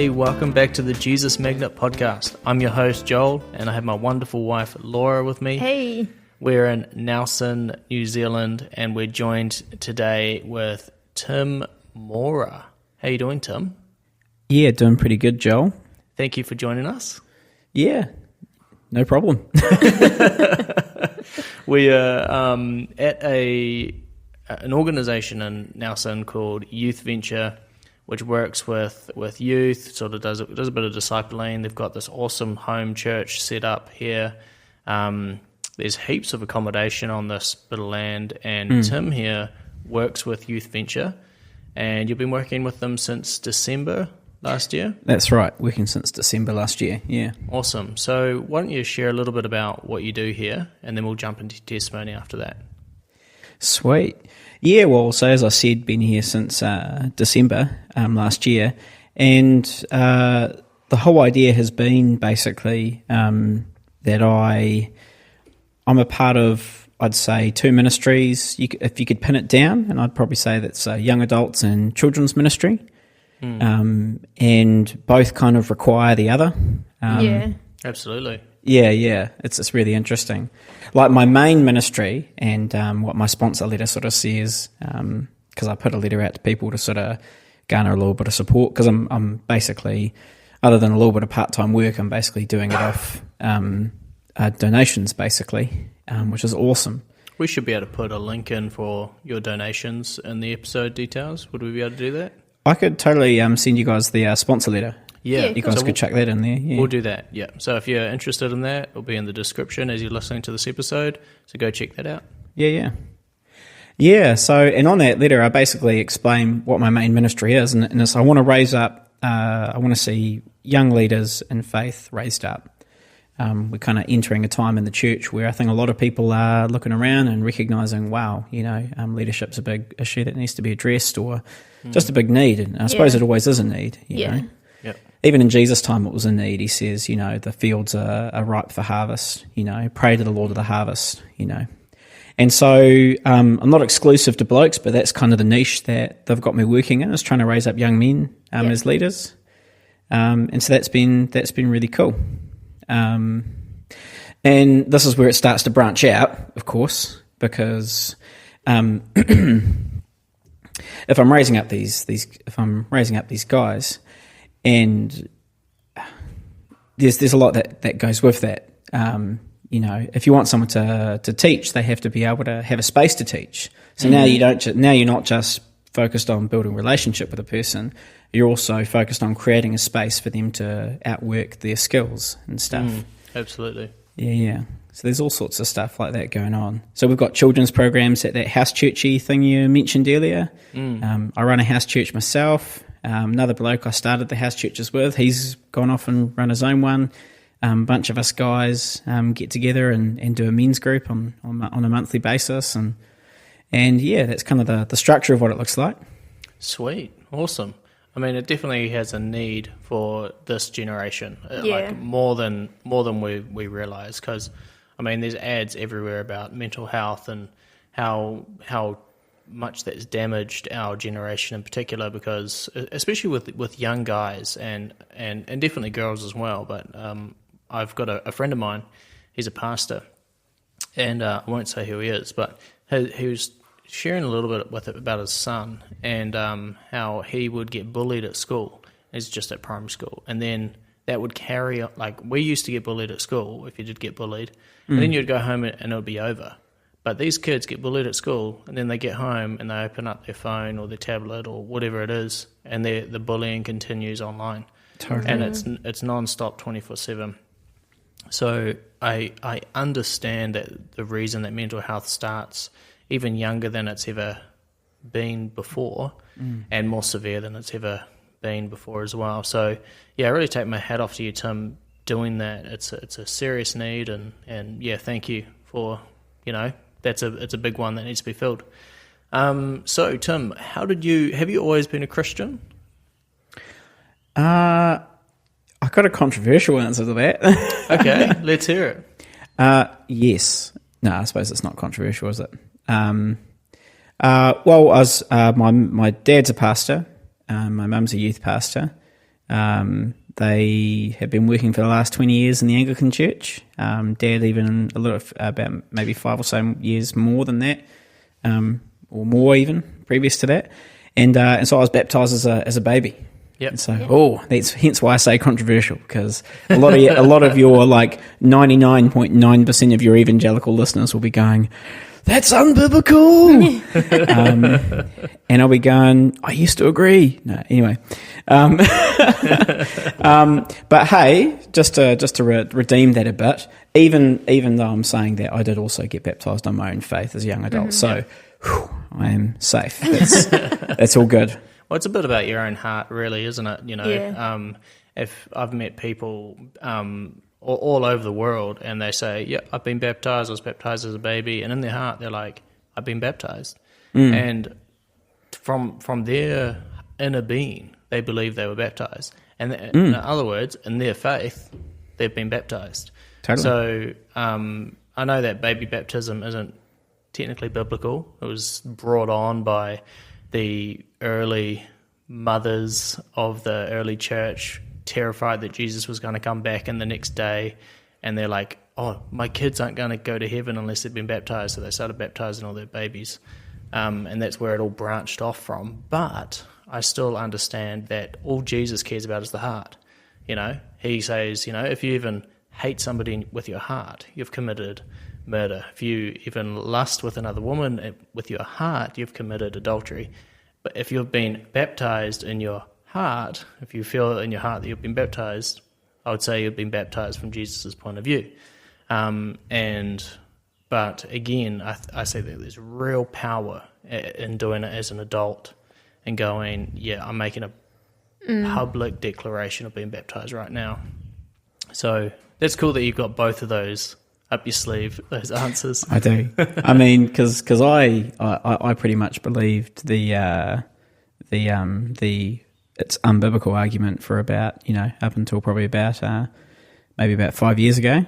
Hey, welcome back to the Jesus Magnet podcast. I'm your host, Joel, and I have my wonderful wife, Laura, with me. Hey. We're in Nelson, New Zealand, and we're joined today with Tim Mora. How you doing, Tim? Yeah, doing pretty good, Joel. Thank you for joining us. Yeah, no problem. We are at an organisation in Nelson called Youth Venture, which works with youth, sort of does a bit of discipling. They've got this awesome home church set up here. There's heaps of accommodation on this bit of land, and Tim here works with Youth Venture, and you've been working with them since December last year? That's right, working since December last year, yeah. Awesome. So why don't you share a little bit about what you do here, and then we'll jump into testimony after that. Sweet. Yeah, well, so as I said, been here since December last year, and the whole idea has been basically that I'm a part of, I'd say, two ministries, if you could pin it down, and I'd probably say that's young adults and children's ministry, and both kind of require the other. Yeah. Absolutely. Yeah, it's really interesting. Like my main ministry and what my sponsor letter sort of says, because I put a letter out to people to sort of garner a little bit of support, because I'm basically, other than a little bit of part-time work, I'm basically doing it off donations, basically, which is awesome. We should be able to put a link in for your donations in the episode details. Would we be able to do that? I could totally send you guys the sponsor letter. Yeah, you guys could chuck that in there. Yeah. We'll do that, yeah. So if you're interested in that, it'll be in the description as you're listening to this episode, so go check that out. Yeah, so, and on that letter, I basically explain what my main ministry is, and it's I want to raise up, I want to see young leaders in faith raised up. We're kind of entering a time in the church where I think a lot of people are looking around and recognising, wow, leadership's a big issue that needs to be addressed, or just a big need, and I suppose it always is a need, you know. Yep. Even in Jesus' time, it was a need. He says, the fields are ripe for harvest, pray to the Lord of the harvest, And so I'm not exclusive to blokes, but that's kind of the niche that they've got me working in, is trying to raise up young men as leaders. And so that's been really cool. And this is where it starts to branch out, of course, because if I'm raising up these guys, and there's a lot that goes with that. If you want someone to teach, they have to be able to have a space to teach. So now you're not just focused on building relationship with a person. You're also focused on creating a space for them to outwork their skills and stuff. Absolutely. Yeah. So there's all sorts of stuff like that going on. So we've got children's programs at that house churchy thing you mentioned earlier. I run a house church myself. Another bloke I started the house churches with, he's gone off and run his own one. A bunch of us guys get together and do a men's group on a monthly basis. And yeah, that's kind of the structure of what it looks like. Sweet. Awesome. I mean, it definitely has a need for this generation, like more than we realise, because, I mean, there's ads everywhere about mental health and how much that's damaged our generation in particular, because especially with young guys and definitely girls as well, but I've got a friend of mine, he's a pastor, and I won't say who he is, but he was sharing a little bit about his son and how he would get bullied at school. He's just at primary school, and then that would carry on. Like, we used to get bullied at school if you did get bullied, and then you'd go home and it would be over. But these kids get bullied at school, and then they get home and they open up their phone or their tablet or whatever it is, and the bullying continues online. Totally. And it's non-stop 24/7. So I understand that the reason that mental health starts even younger than it's ever been before, and more severe than it's ever been before as well. So yeah, I really take my hat off to you, Tim, doing that. It's a serious need, and yeah, thank you for, it's a big one that needs to be filled. So Tim, have you always been a Christian? I got a controversial answer to that. Okay, let's hear it. Yes. No, I suppose it's not controversial, is it? Well, my dad's a pastor. My mum's a youth pastor. They have been working for the last 20 years in the Anglican Church. Dad even about maybe 5 or so years more than that, or more even previous to that. And so I was baptised as a baby. Yep. And so, that's hence why I say controversial, because a lot of your 99.9% of your evangelical listeners will be going, "That's unbiblical," and I'll be going, "I used to agree." No, anyway, but hey, just to redeem that a bit, even though I'm saying that, I did also get baptised on my own faith as a young adult, so I am safe. That's all good. Well, it's a bit about your own heart, really, isn't it? If I've met people all over the world and they say, "Yeah, I've been baptised. I was baptised as a baby," and in their heart they're like, "I've been baptised," and from their inner being they believe they were baptised, and in other words, in their faith, they've been baptised. Totally. So I know that baby baptism isn't technically biblical. It was brought on by the early mothers of the early church, terrified that Jesus was going to come back in the next day, and they're like, "Oh, my kids aren't going to go to heaven unless they've been baptised," so they started baptising all their babies, and that's where it all branched off from. But I still understand that all Jesus cares about is the heart. He says, if you even hate somebody with your heart, you've committed murder. If you even lust with another woman with your heart, you've committed adultery. But if you've been baptised in your heart, if you feel in your heart that you've been baptised, I would say you've been baptised from Jesus' point of view. But again, I say that there's real power in doing it as an adult and going, "Yeah, I'm making a public declaration of being baptised right now." So that's cool that you've got both of those up your sleeve, those answers. I do. I mean, because I pretty much believed the it's unbiblical argument for about up until probably about maybe about 5 years ago,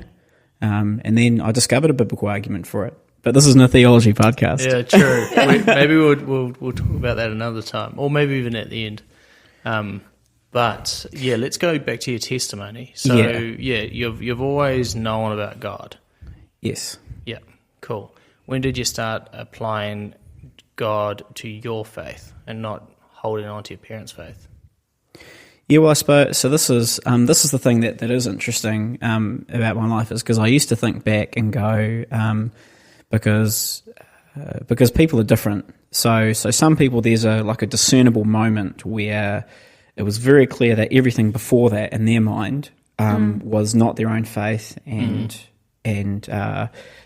and then I discovered a biblical argument for it. But this isn't a theology podcast. Yeah, true. Maybe we'll talk about that another time, or maybe even at the end. But yeah, let's go back to your testimony. So you've always known about God. Yes. Yeah, cool. When did you start applying God to your faith and not holding on to your parents' faith? Yeah, well, I suppose so. This is the thing that is interesting about my life, is because I used to think back and go because people are different. So some people, there's a discernible moment where it was very clear that everything before that in their mind was not their own faith, and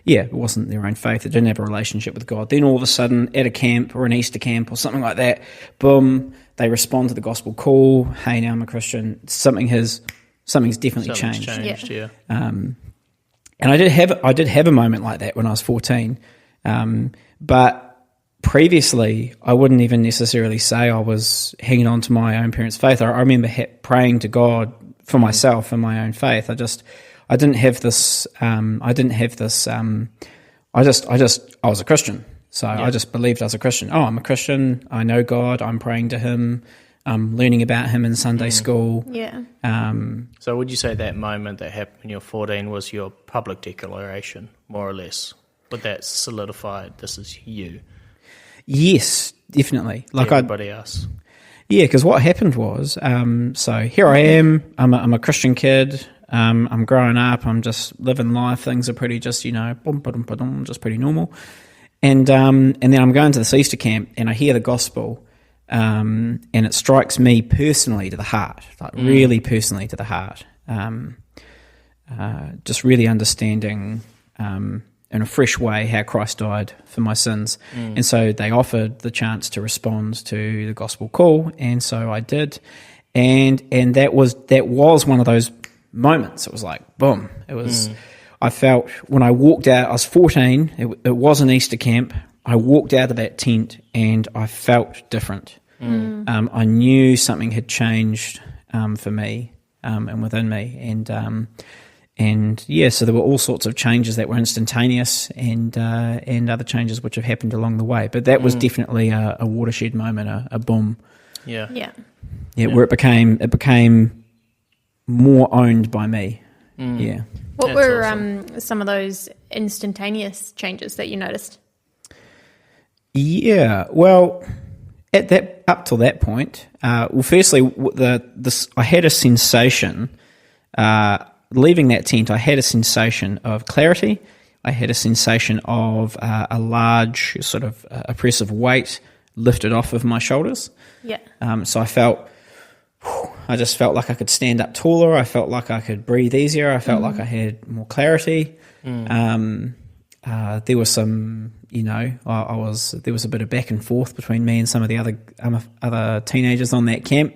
it wasn't their own faith. It didn't have a relationship with God. Then all of a sudden, at a camp or an Easter camp or something like that, boom, they respond to the gospel call. Hey, now I'm a Christian. Something's definitely changed. Yeah. And I did have a moment like that when I was 14, but previously, I wouldn't even necessarily say I was hanging on to my own parents' faith. I remember praying to God for myself and my own faith. I didn't have this. I was a Christian, so I just believed I was a Christian. Oh, I'm a Christian. I know God. I'm praying to Him. I'm learning about Him in Sunday school. Yeah. So would you say that moment that happened when you were 14 was your public declaration, more or less? Would that solidify this is you? Yes, definitely. Like everybody else. Yeah, because what happened was, so here I am. I'm a Christian kid. I'm growing up. I'm just living life. Things are pretty just just pretty normal. And then I'm going to this Easter camp, and I hear the gospel, and it strikes me personally to the heart, really personally to the heart. Just really understanding in a fresh way how Christ died for my sins. And so they offered the chance to respond to the gospel call, and so I did. And that was one of those moments. It was like, boom. It was, I felt when I walked out, I was 14, it was an Easter camp. I walked out of that tent and I felt different. I knew something had changed for me and within me. And yeah, so there were all sorts of changes that were instantaneous and other changes which have happened along the way. But that was definitely a watershed moment, a boom. Yeah. Where it became more owned by me. Yeah. What were some of those instantaneous changes that you noticed? Yeah, well, up till that point, firstly, I had a sensation. Leaving that tent, I had a sensation of clarity. I had a sensation of a large sort of oppressive weight lifted off of my shoulders. Yeah. So I just felt like I could stand up taller. I felt like I could breathe easier. I felt like I had more clarity. There was some, there was a bit of back and forth between me and some of the other teenagers on that camp.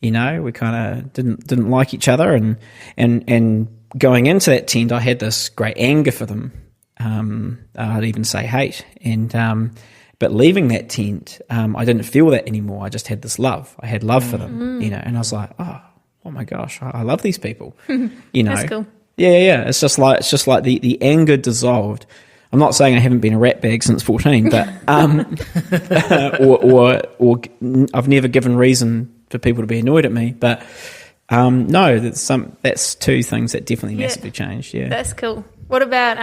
We kind of didn't like each other, and going into that tent, I had this great anger for them. I'd even say hate, but leaving that tent, I didn't feel that anymore. I just had this love. I had love for them, and I was like, oh my gosh, I love these people. That's cool. Yeah. It's just like the anger dissolved. I'm not saying I haven't been a ratbag since 14, but or I've never given reason for people to be annoyed at me. But no, that's two things that definitely massively changed. Yeah, that's cool. What about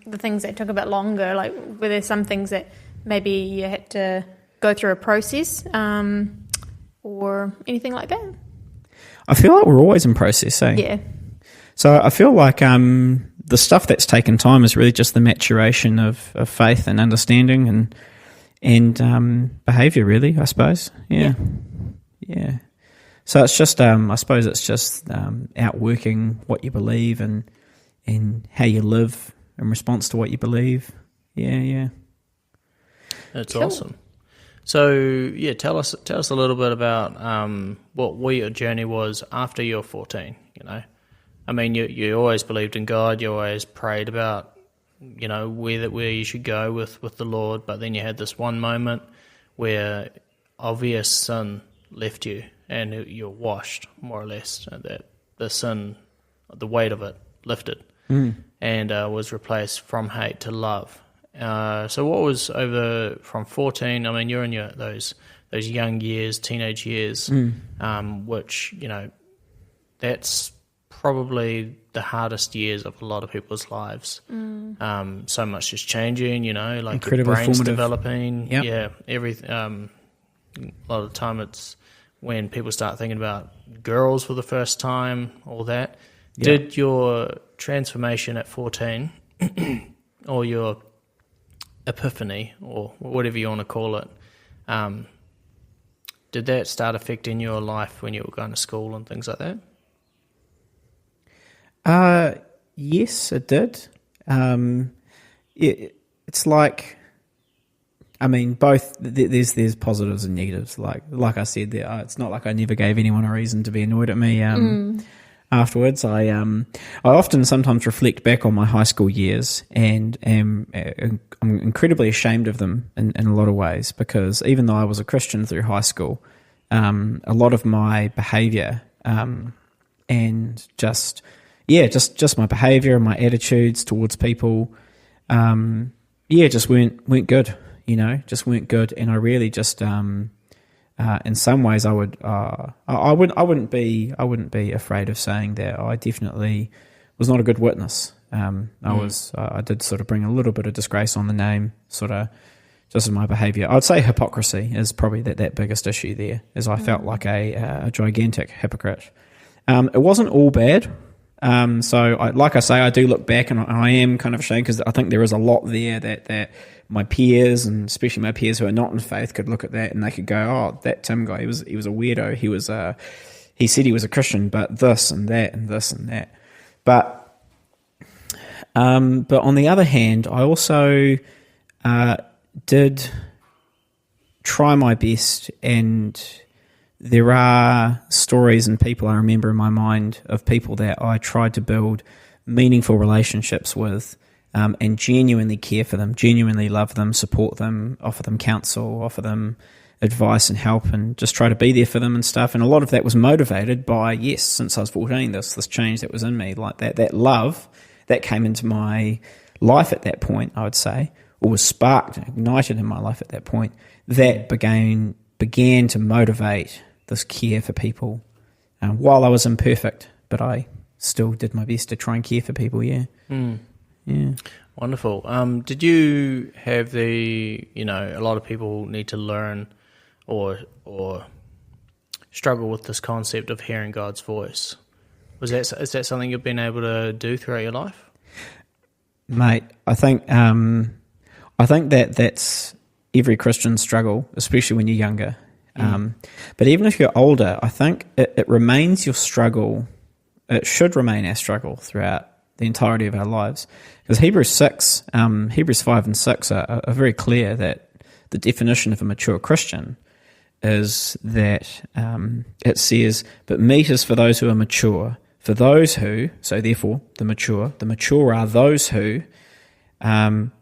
the things that took a bit longer? Like, were there some things that maybe you had to go through a process, or anything like that? I feel like we're always in process, eh? Yeah. So I feel like the stuff that's taken time is really just the maturation of faith and understanding and behaviour, really, I suppose. Yeah. So it's just, I suppose it's just outworking what you believe and how you live in response to what you believe. Yeah. That's cool. Awesome. So tell us a little bit about what your journey was after you're 14. I mean, you always believed in God. You always prayed about, where you should go with the Lord. But then you had this one moment where obvious sin left you, and you're washed, more or less. That the sin, the weight of it, lifted, and was replaced from hate to love. So what was over from 14? I mean, you're in those young years, teenage years, which that's probably the hardest years of a lot of people's lives. So much is changing, like incredibly your brain's formative. developing. Yep. Yeah, everything. A lot of the time it's when people start thinking about girls for the first time, all that. Yep. Did your transformation at 14 or your epiphany or whatever you want to call it, did that start affecting your life when you were going to school and things like that? Yes, it did. It's like, I mean, both. There's positives and negatives. Like I said, there. It's not like I never gave anyone a reason to be annoyed at me. Afterwards, I often sometimes reflect back on my high school years, and I'm incredibly ashamed of them in a lot of ways, because even though I was a Christian through high school, a lot of my behaviour and just my behaviour and my attitudes towards people, just weren't good. Just weren't good, and I really just in some ways I wouldn't be afraid of saying that I definitely was not a good witness. I did sort of bring a little bit of disgrace on the name, sort of just in my behaviour. I'd say hypocrisy is probably that biggest issue there, as I felt like a gigantic hypocrite. It wasn't all bad. Like I say, I do look back and I am kind of ashamed, because I think there is a lot there that my peers, and especially my peers who are not in faith, could look at that and they could go, "Oh, that Tim guy, he was a weirdo. He said he was a Christian, but this and that and this and that." But on the other hand, I also did try my best, and there are stories and people I remember in my mind of people that I tried to build meaningful relationships with, and genuinely care for them, genuinely love them, support them, offer them counsel, offer them advice and help, and just try to be there for them and stuff. And a lot of that was motivated by, since I was 14, this change that was in me, like that love that came into my life at that point, I would say, or was sparked, ignited in my life at that point, that began began to motivate this care for people while I was imperfect, but I still did my best to try and care for people, yeah. Yeah. Wonderful. Did you have a lot of people need to learn or struggle with this concept of hearing God's voice? Is that something you've been able to do throughout your life? Mate, I think that's every Christian's struggle, especially when you're younger. But even if you're older, I think it remains your struggle. It should remain our struggle throughout the entirety of our lives. Because Hebrews 5 and 6 are very clear that the definition of a mature Christian is that it says, but meat is for those who are mature, for those who, so therefore the mature are those who,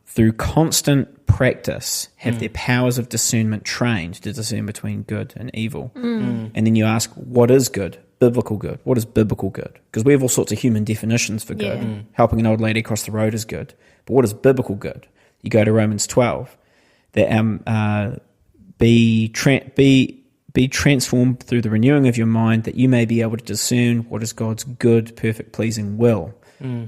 through constant practice, have their powers of discernment trained to discern between good and evil. And then you ask, what is good? Biblical good. What is biblical good? Because we have all sorts of human definitions for good. Yeah. Helping an old lady across the road is good. But what is biblical good? You go to Romans 12. That be transformed through the renewing of your mind, that you may be able to discern what is God's good, perfect, pleasing will.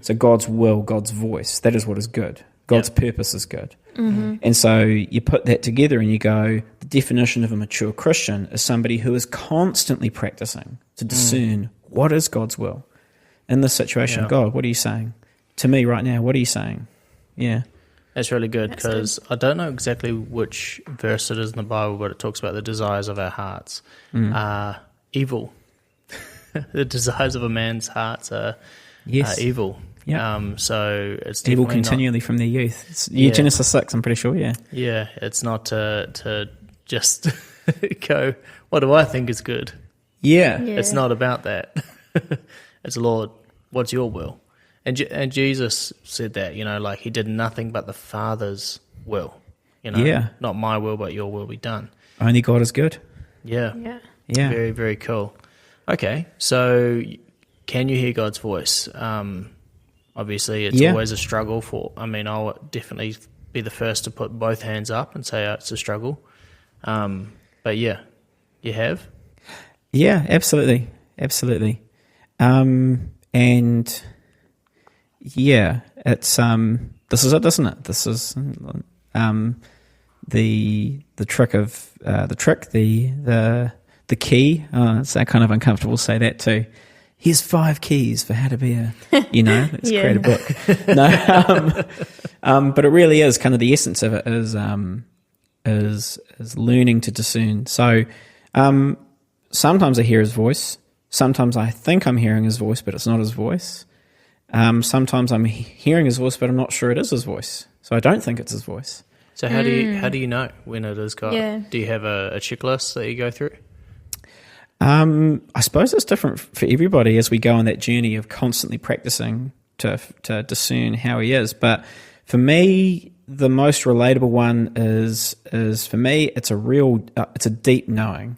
So God's will, God's voice, that is what is good. God's purpose is good. And so you put that together and you go, the definition of a mature Christian is somebody who is constantly practicing to discern what is God's will. In this situation, God, what are you saying? To me right now, what are you saying? Yeah. That's really good, because I don't know exactly which verse it is in the Bible, but it talks about the desires of our hearts are evil. The desires of a man's hearts are evil. Yep. So it's evil definitely continually from their youth. It's Genesis 6, I'm pretty sure, yeah. Yeah, it's not to just go, what do I think is good? Yeah. It's not about that. It's, Lord, what's your will? And Jesus said that, like he did nothing but the Father's will. Not my will, but your will be done. Only God is good. Yeah. Yeah. Very, very cool. Okay, so can you hear God's voice? Obviously, it's always a struggle I'll definitely be the first to put both hands up and say it's a struggle. But yeah, you have? Yeah, absolutely. Absolutely. And yeah, it's, this is it, isn't it? This is, the key. It's kind of uncomfortable to say that too. Here's 5 keys for how to be let's create a book. No, but it really is kind of the essence of it is learning to discern. So, sometimes I hear his voice. Sometimes I think I'm hearing his voice, but it's not his voice. Sometimes I'm hearing his voice, but I'm not sure it is his voice. So I don't think it's his voice. So how do you know when it is God? Yeah. Do you have a checklist that you go through? I suppose it's different for everybody as we go on that journey of constantly practicing to discern how he is. But for me, the most relatable one is for me, it's a deep knowing.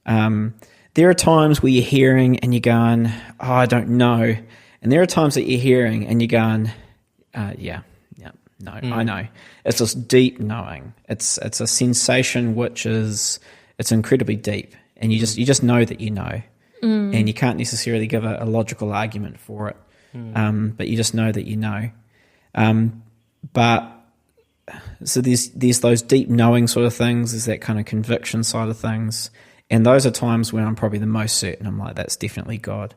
There are times where you're hearing and you're going, oh, I don't know. And there are times that you're hearing and you're going, I know. It's this deep knowing. It's a sensation which it's incredibly deep. And you just know that you know, and you can't necessarily give a logical argument for it, but you just know that you know. But so there's those deep knowing sort of things. There's that kind of conviction side of things, and those are times when I'm probably the most certain. I'm like, that's definitely God.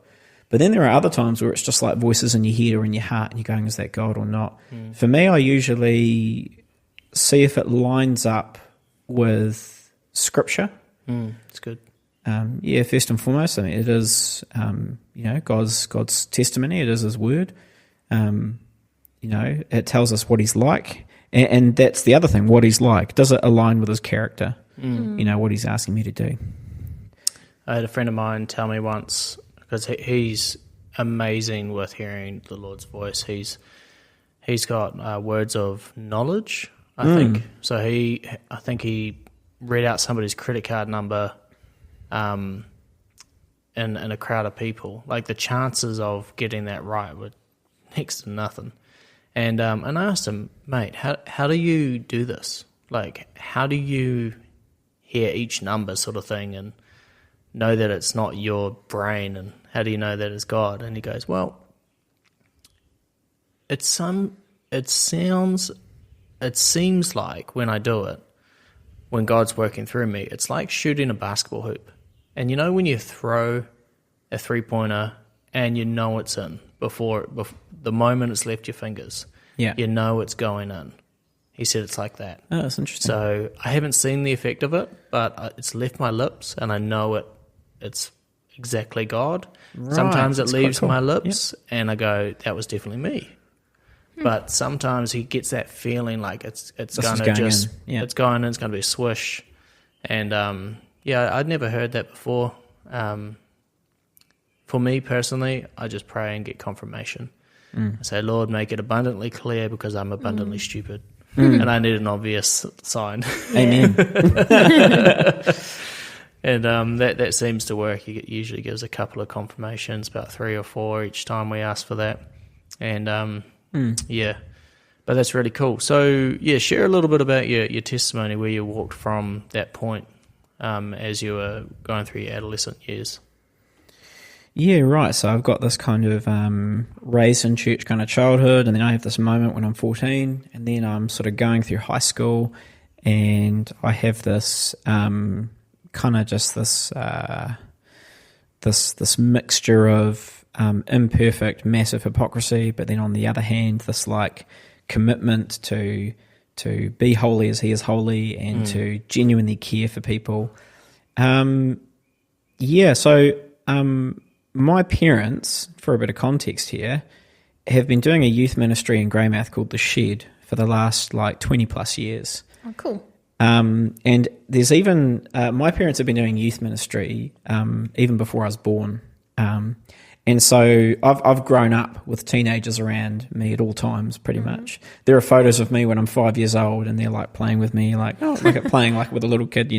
But then there are other times where it's just like voices in your head or in your heart, and you're going, is that God or not? For me, I usually see if it lines up with Scripture. It's good. First and foremost, I mean, it is, God's testimony. It is His word. It tells us what He's like, and that's the other thing. What He's like, does it align with His character? What He's asking me to do. I had a friend of mine tell me once, because he's amazing with hearing the Lord's voice. He's got words of knowledge, I think. So I think he read out somebody's credit card number in a crowd of people. Like, the chances of getting that right were next to nothing. And I asked him, mate, how do you do this? Like, how do you hear each number sort of thing and know that it's not your brain, and how do you know that it's God? And he goes, well, it seems like when I do it, when God's working through me, it's like shooting a basketball hoop. And you know when you throw a three-pointer and you know it's in before the moment it's left your fingers, you know it's going in. He said it's like that. Oh, that's interesting. So I haven't seen the effect of it, but it's left my lips, and I know it's exactly God. Right, Sometimes it leaves cool. my lips, and I go, that was definitely me. But sometimes he gets that feeling like it's going to just it's going in, it's going to be a swish, and I'd never heard that before. For me personally, I just pray and get confirmation. I say, Lord, make it abundantly clear because I'm abundantly stupid, and I need an obvious sign. Amen. And that seems to work. He usually gives a couple of confirmations, about 3 or 4 each time we ask for that, and but that's really cool. So share a little bit about your testimony, where you walked from that point as you were going through your adolescent years. Yeah, right. So I've got this kind of raised in church kind of childhood, and then I have this moment when I'm 14, and then I'm sort of going through high school, and I have this kind of just this this mixture of imperfect, massive hypocrisy, but then on the other hand, this like commitment to be holy as He is holy, and to genuinely care for people. My parents, for a bit of context here, have been doing a youth ministry in Greymouth called The Shed for the last 20 plus years. Oh, cool. And there's even, my parents have been doing youth ministry even before I was born. And so I've grown up with teenagers around me at all times, pretty much. There are photos of me when I'm 5 years old, and they're playing with me, playing with a little kid,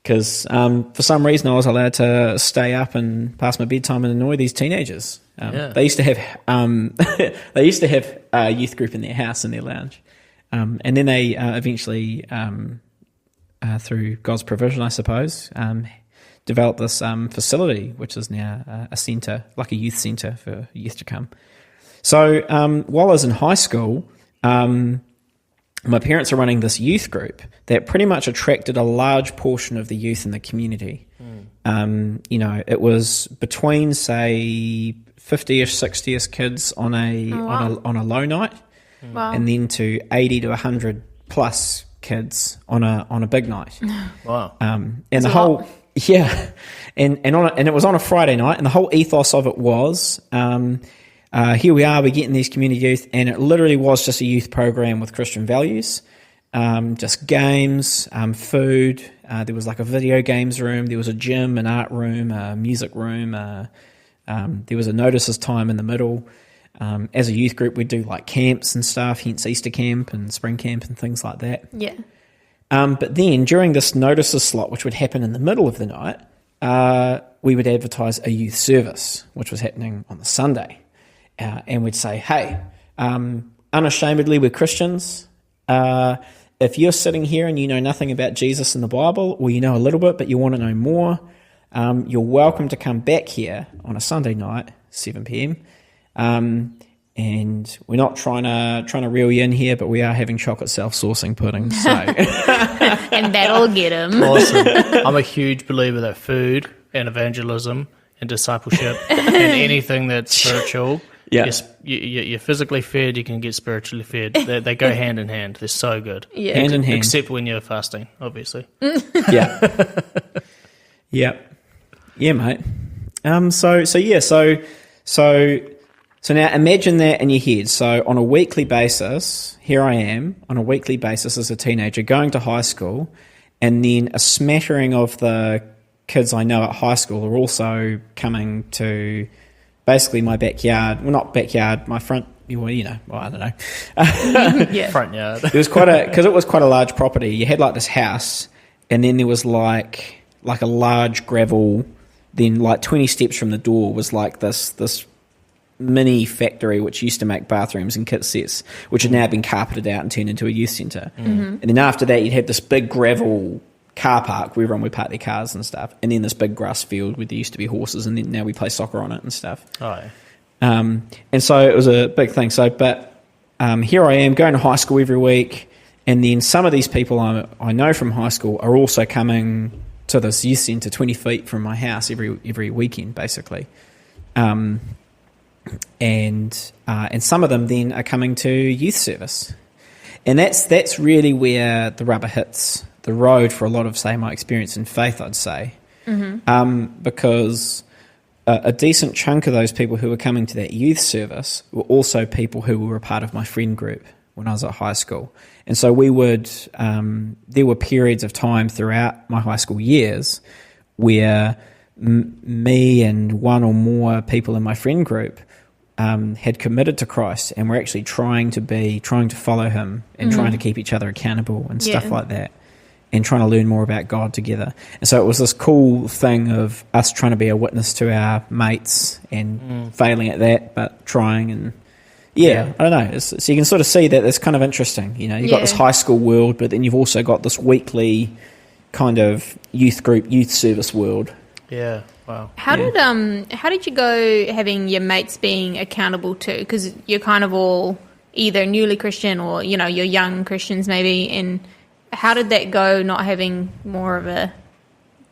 because for some reason I was allowed to stay up and past my bedtime and annoy these teenagers. They used to have a youth group in their house, in their lounge, and then they eventually, through God's provision, I suppose, developed this facility, which is now a centre, like a youth centre for youth to come. So while I was in high school, my parents are running this youth group that pretty much attracted a large portion of the youth in the community. It was between, say, 50-ish, 60-ish kids on a low night, and then to 80 to 100 plus kids on a big night. Wow! And the whole and it was on a Friday night, and the whole ethos of it was. Here we are, we're getting these community youth, and it literally was just a youth program with Christian values, just games, food. There was a video games room, there was a gym, an art room, a music room. There was a notices time in the middle. As a youth group, we'd do camps and stuff, hence Easter camp and spring camp and things like that. Yeah. But then during this notices slot, which would happen in the middle of the night, we would advertise a youth service, which was happening on the Sunday. And we'd say, hey, unashamedly, we're Christians. If you're sitting here and you know nothing about Jesus and the Bible, or you know a little bit but you want to know more, you're welcome to come back here on a Sunday night, 7 p.m. And we're not trying to reel you in here, but we are having chocolate self-saucing pudding. So. And that'll get them. Awesome. I'm a huge believer that food and evangelism and discipleship and anything that's spiritual. Yeah. You're physically fed, you can get spiritually fed. They go hand in hand. They're so good. Yeah. Hand in hand. Except when you're fasting, obviously. Yeah. Yeah. Yeah, mate. So now imagine that in your head. So on a weekly basis, here I am, on a weekly basis as a teenager, going to high school, and then a smattering of the kids I know at high school are also coming to basically my backyard. Well, not backyard, my front. I don't know. Yeah. Front yard. It was because it was quite a large property. You had this house, and then there was like a large gravel. Then 20 steps from the door was this mini factory which used to make bathrooms and kit sets, which had now been carpeted out and turned into a youth centre. And then after that, you'd have this big gravel car park where everyone would park their cars and stuff, and then this big grass field where there used to be horses, and then now we play soccer on it and stuff. Oh, yeah. And so it was a big thing. So, but here I am going to high school every week, and then some of these people I know from high school are also coming to this youth centre 20 feet from my house every weekend, basically. And some of them then are coming to youth service, and that's really where the rubber hits the road for a lot of, say, my experience in faith, I'd say, because a decent chunk of those people who were coming to that youth service were also people who were a part of my friend group when I was at high school. And so we would, there were periods of time throughout my high school years where me and one or more people in my friend group had committed to Christ, and were actually trying to follow him and trying to keep each other accountable and stuff like that, and trying to learn more about God together. And so it was this cool thing of us trying to be a witness to our mates and failing at that, but trying. And I don't know. So you can sort of see that it's kind of interesting. You know, you've got this high school world, but then you've also got this weekly kind of youth group, youth service world. Yeah. Wow. How did you go having your mates being accountable to? Because you're kind of all either newly Christian or, you know, you're young Christians maybe. And how did that go, not having more of a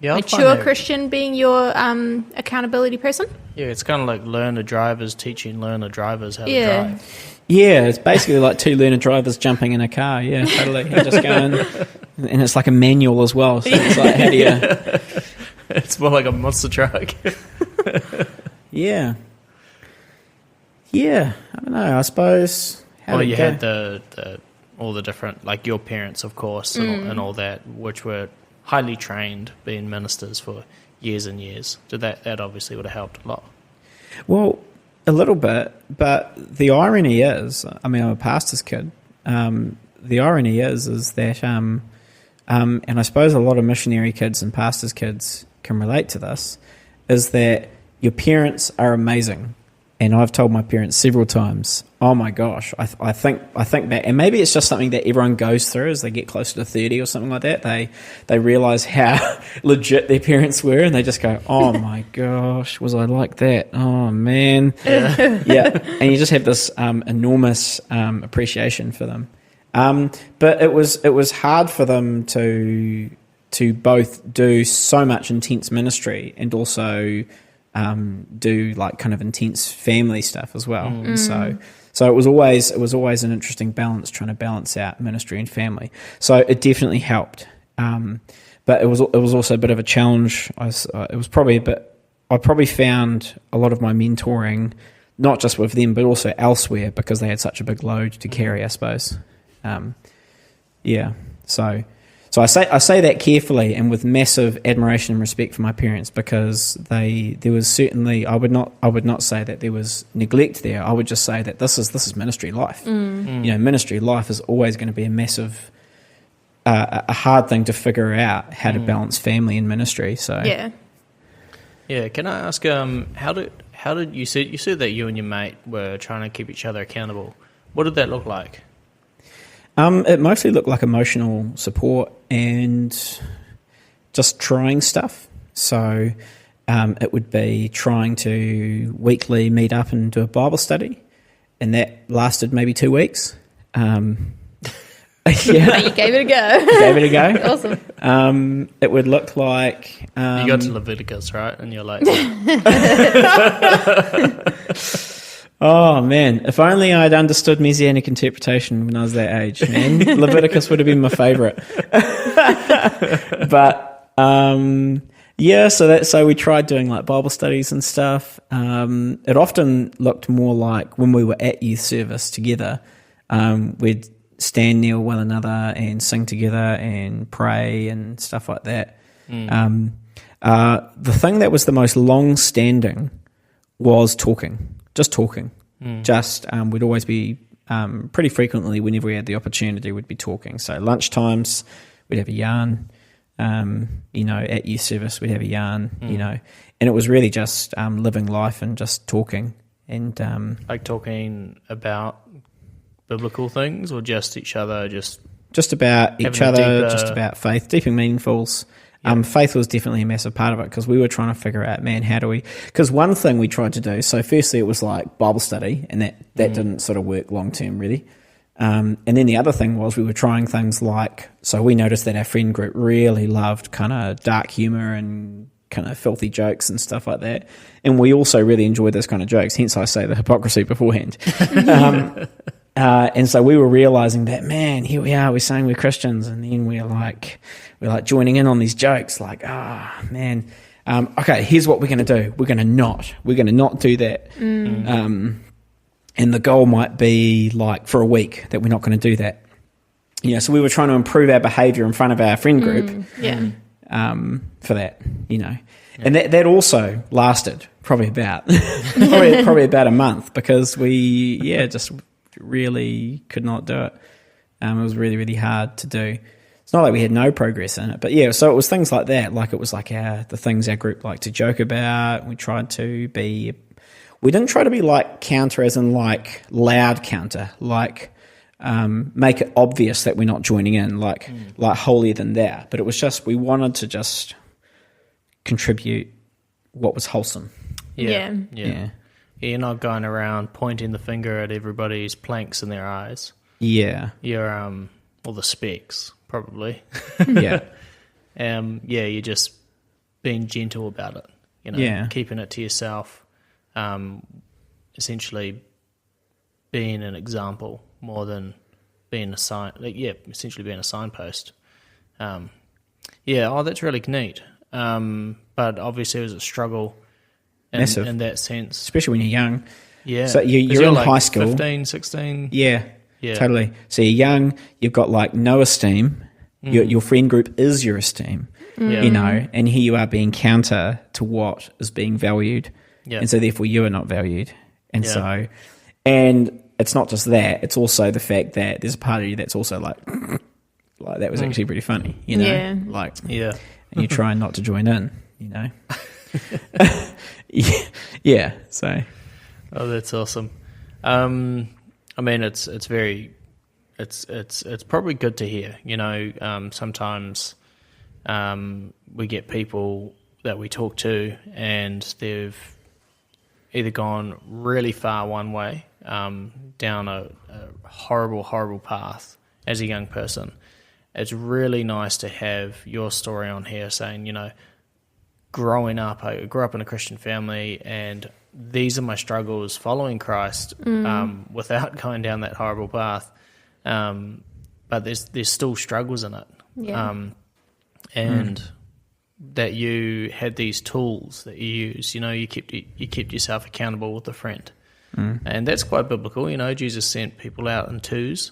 mature Christian being your accountability person? Yeah, it's kind of like learner drivers teaching learner drivers how to drive. Yeah, it's basically like two learner drivers jumping in a car. Yeah, totally. You're just going, and it's like a manual as well. So it's like, how do you... It's more like a monster truck. Yeah. I don't know. I suppose. Well, you had the all the different, like your parents, of course, and all that, which were highly trained, being ministers for years and years. So that obviously would have helped a lot. Well, a little bit, but the irony is, I mean, I'm a pastor's kid. The irony is that, and I suppose a lot of missionary kids and pastors' kids can relate to this, is that your parents are amazing. And I've told my parents several times, oh my gosh, I think that, and maybe it's just something that everyone goes through as they get closer to 30 or something like that. They realise how legit their parents were, and they just go, oh my gosh, was I like that? Oh man. Yeah. And you just have this enormous appreciation for them. But it was hard for them to both do so much intense ministry and also do like kind of intense family stuff as well. So it was always an interesting balance, trying to balance out ministry and family. So it definitely helped, but it was also a bit of a challenge. I probably found a lot of my mentoring not just with them but also elsewhere because they had such a big load to carry, I suppose. So I say that carefully and with massive admiration and respect for my parents, because there was certainly, I would not say that there was neglect there. I would just say that this is ministry life. You know, ministry life is always going to be a massive, a hard thing to figure out how to balance family and ministry. So yeah. Can I ask, how did you said that you and your mate were trying to keep each other accountable? What did that look like? It mostly looked like emotional support and just trying stuff. So it would be trying to weekly meet up and do a Bible study, and that lasted maybe 2 weeks. You gave it a go. Awesome. It would look like... you got to Leviticus, right? And you're like... Oh, man. If only I'd understood Messianic interpretation when I was that age, man. Leviticus would have been my favourite. But, so we tried doing like Bible studies and stuff. It often looked more like when we were at youth service together, we'd stand near one another and sing together and pray and stuff like that. The thing that was the most long-standing was talking. Just talking. We'd always be, pretty frequently, whenever we had the opportunity, we'd be talking. So lunchtimes, we'd have a yarn. At youth service, we'd have a yarn, and it was really just living life and just talking. And like talking about biblical things, or just each other, just about each other, deeper... just about faith, deep and meaningfuls. Faith was definitely a massive part of it, because we were trying to figure out, man, how do we... Because one thing we tried to do, so firstly it was like Bible study, and that didn't sort of work long term really. And then the other thing was we were trying things like... So we noticed that our friend group really loved kind of dark humour and kind of filthy jokes and stuff like that. And we also really enjoyed those kind of jokes, hence I say the hypocrisy beforehand. And so we were realising that, man, here we are, we're saying we're Christians, and then we're like joining in on these jokes, like, man, okay, here's what we're going to do. We're going to not do that. And the goal might be like for a week that we're not going to do that. So we were trying to improve our behaviour in front of our friend group. For that, and that also lasted probably about about a month, because we just really could not do it. It was really, really hard to do. It's not like we had no progress in it, but so it was things like that. Like it was like the things our group liked to joke about. We didn't try to be like counter, as in like loud counter, like make it obvious that we're not joining in, like holier than thou. But it was just, we wanted to just contribute what was wholesome. Yeah. You're not going around pointing the finger at everybody's planks in their eyes. Yeah. You're, or the specks, probably. Yeah. You're just being gentle about it, keeping it to yourself, essentially being an example more than being a sign, essentially being a signpost. That's really neat. But obviously it was a struggle in that sense. Especially when you're young. Yeah. So you're in like high school. 15, 16. Yeah, totally. So you're young, you've got like no esteem. Your friend group is your esteem, and here you are being counter to what is being valued. Yeah. And so therefore you are not valued. And so, and it's not just that, it's also the fact that there's a part of you that's also like that was actually pretty funny, and you're trying not to join in, so. Oh, that's awesome. I mean, it's probably good to hear, sometimes we get people that we talk to and they've either gone really far one way, down a horrible, horrible path as a young person. It's really nice to have your story on here saying, growing up, I grew up in a Christian family and these are my struggles following Christ, without going down that horrible path. But there's still struggles in it. Yeah. And that you had these tools that you use, you kept yourself accountable with a friend. And that's quite biblical. Jesus sent people out in twos.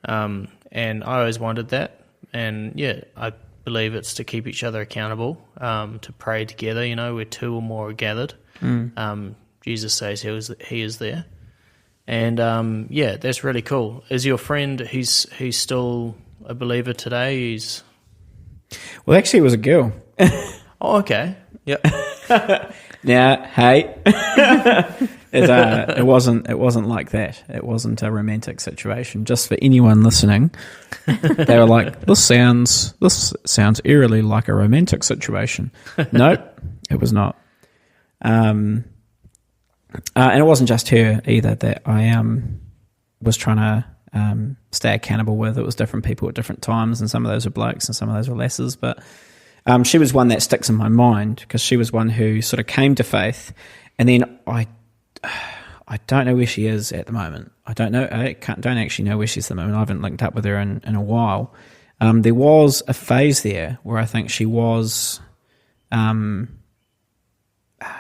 And I always wanted that. And I believe it's to keep each other accountable, to pray together, where two or more are gathered. Jesus says he is there. And that's really cool. Is your friend, he's still a believer today? Well, actually it was a girl. Oh, okay. Yep. Now, hey, it wasn't like that. It wasn't a romantic situation. Just for anyone listening, they were like, this sounds eerily like a romantic situation. Nope, it was not. And it wasn't just her either that I was trying to stay accountable with. It was different people at different times, and some of those were blokes and some of those were lasses, but she was one that sticks in my mind because she was one who sort of came to faith, and then I don't know where she is at the moment. I don't actually know where she is at the moment. I haven't linked up with her in a while. There was a phase there where I think she was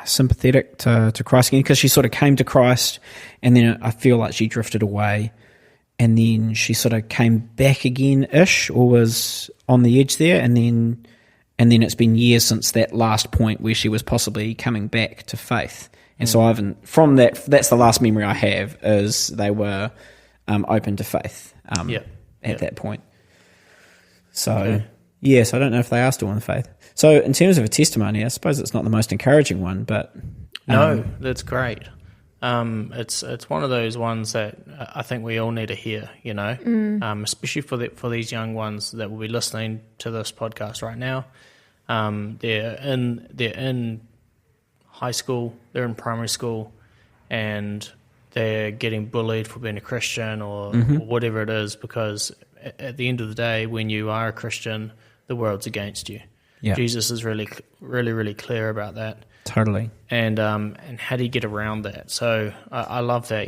sympathetic to Christ again, because she sort of came to Christ and then I feel like she drifted away, and then she sort of came back again-ish, or was on the edge there, and then it's been years since that last point where she was possibly coming back to faith. And so that's the last memory I have, is they were open to faith at that point. So, so I don't know if they are still in faith. So in terms of a testimony, I suppose it's not the most encouraging one, but... No, that's great. It's one of those ones that I think we all need to hear, especially for these young ones that will be listening to this podcast right now. They're in high school, they're in primary school, and they're getting bullied for being a Christian or whatever it is, because at the end of the day, when you are a Christian, the world's against you. Yeah. Jesus is really, really, really clear about that. Totally. And how do you get around that? So I love that,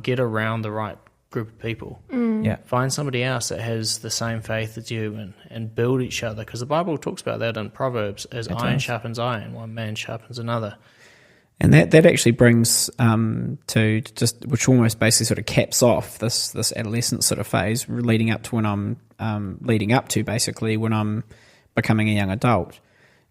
get around the right group of people. Yeah. Find somebody else that has the same faith as you and build each other, because the Bible talks about that in Proverbs, as iron sharpens iron, one man sharpens another. And that actually brings to just, which almost basically sort of caps off this adolescent sort of phase leading up to when I'm becoming a young adult.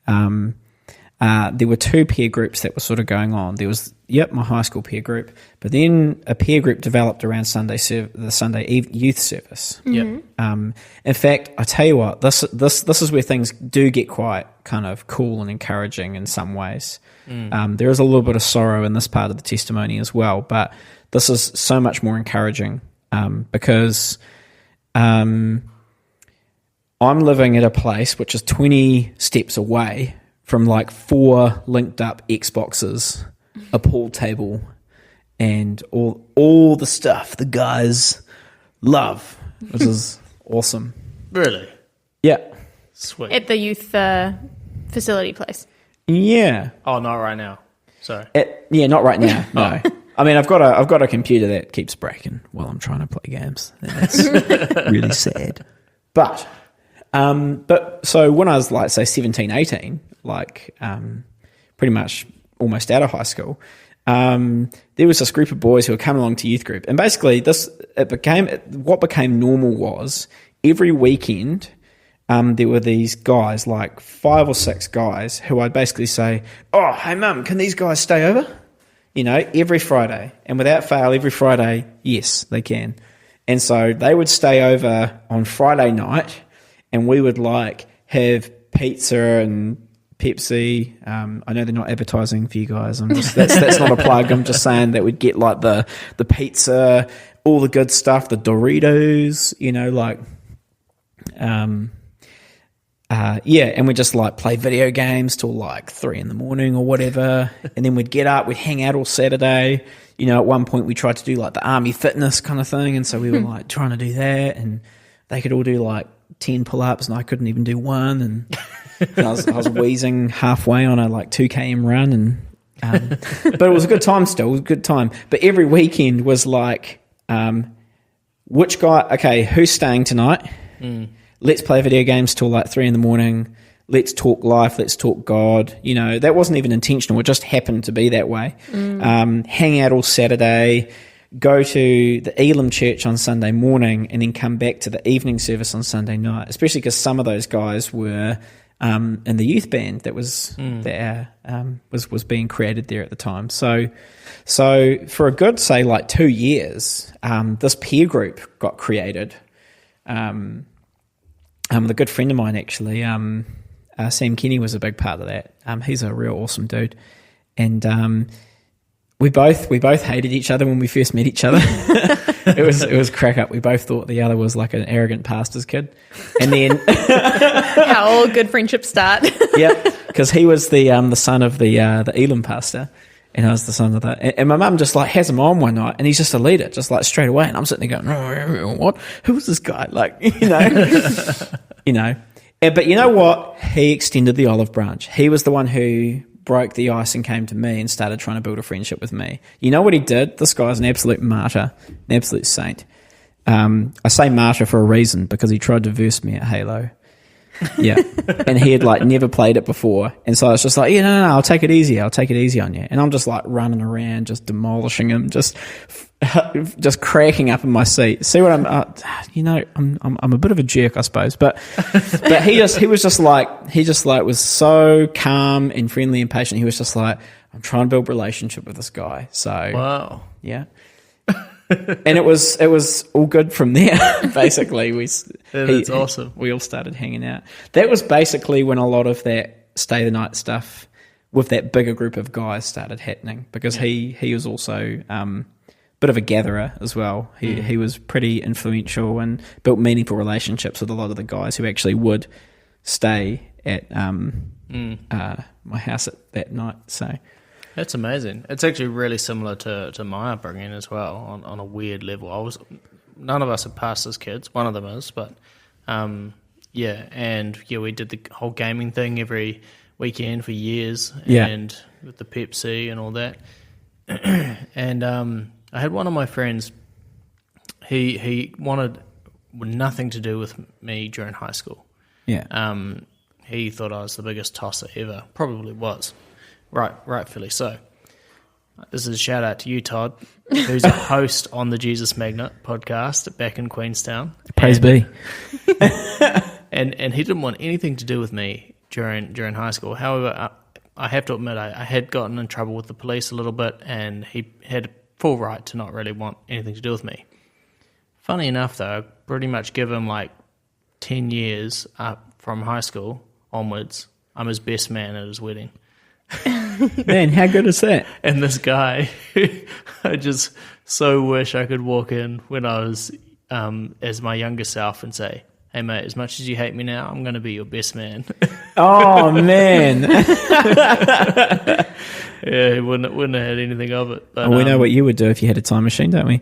There were two peer groups that were sort of going on. There was, my high school peer group, but then a peer group developed around the Sunday youth service. Yep. In fact, I tell you what, this is where things do get quite kind of cool and encouraging in some ways. There is a little bit of sorrow in this part of the testimony as well, but this is so much more encouraging because I'm living at a place which is 20 steps away from like 4 linked up Xboxes, a pool table, and all the stuff the guys love, which is awesome. Really? Yeah. Sweet. At the youth facility place. Yeah. Oh, not right now. Sorry. Not right now. No. I mean, I've got a computer that keeps breaking while I'm trying to play games. And that's really sad. But so when I was like, say 17, 18, pretty much almost out of high school, there was this group of boys who were coming along to youth group. And basically what became normal was every weekend, there were these guys, like 5 or 6 guys, who I'd basically say, "Oh, hey mum, can these guys stay over?" Every Friday. And without fail, every Friday, yes, they can. And so they would stay over on Friday night, and we would have pizza and Pepsi. I know they're not advertising for you guys. That's not a plug. I'm just saying that we'd get like the pizza, all the good stuff, the Doritos, and we'd just play video games till 3 a.m. or whatever, and then we'd get up, we'd hang out all Saturday. At one point we tried to do the army fitness kind of thing, and so we were trying to do that, and they could all do 10 pull-ups, and I couldn't even do one, and I was wheezing halfway on a 2 km run, and but it was a good time still. It was a good time. But every weekend was which guy? Okay, who's staying tonight? Let's play video games till 3 a.m. Let's talk life. Let's talk God. That wasn't even intentional. It just happened to be that way. Hang out all Saturday. Go to the Elam church on Sunday morning, and then come back to the evening service on Sunday night. Especially because some of those guys were in the youth band that was was being created there at the time. So for a good 2 years, this peer group got created. A good friend of mine actually, Sam Kenny, was a big part of that. He's a real awesome dude, and we both hated each other when we first met each other. It was crack up. We both thought the other was an arrogant pastor's kid, and then how all good friendships start. Yep, because he was the son of the Elam pastor, and I was the son of that. And my mum just has him on one night, and he's just a leader, just straight away. And I'm sitting there going, "Oh, what? Who's this guy?" But you know what? He extended the olive branch. He was the one who broke the ice and came to me and started trying to build a friendship with me. You know what he did? This guy's an absolute martyr, an absolute saint. I say martyr for a reason, because he tried to verse me at Halo. Yeah. And he had never played it before. And so I was just no, I'll take it easy on you. And I'm just running around, just demolishing him, just cracking up in my seat. See what I'm a bit of a jerk, I suppose. But he was so calm and friendly and patient. He was just I'm trying to build a relationship with this guy. So wow. Yeah. And it was all good from there. Basically, that's awesome. We all started hanging out. That was basically when a lot of that stay the night stuff with that bigger group of guys started happening, because he was also bit of a gatherer as well. He was pretty influential and built meaningful relationships with a lot of the guys who actually would stay at my house at that night. So that's amazing. It's actually really similar to my upbringing as well on a weird level. None of us are pastors' kids. One of them is, but we did the whole gaming thing every weekend for years, and with the Pepsi and all that. And I had one of my friends. He wanted nothing to do with me during high school. Yeah. He thought I was the biggest tosser ever. Probably was. Rightfully so. This is a shout out to you, Todd, who's a host on the Jesus Magnet podcast back in Queenstown. Praise be. And he didn't want anything to do with me during high school. However, I have to admit I had gotten in trouble with the police a little bit, and he had full right to not really want anything to do with me. Funny enough, though, I pretty much give him like 10 years up from high school onwards. I'm his best man at his wedding. Man, how good is that? And this guy, I just so wish I could walk in when I was as my younger self and say, hey mate, as much as you hate me now, I'm going to be your best man. Oh man. Yeah, he wouldn't have had anything of it. But, we know what you would do if you had a time machine, don't we?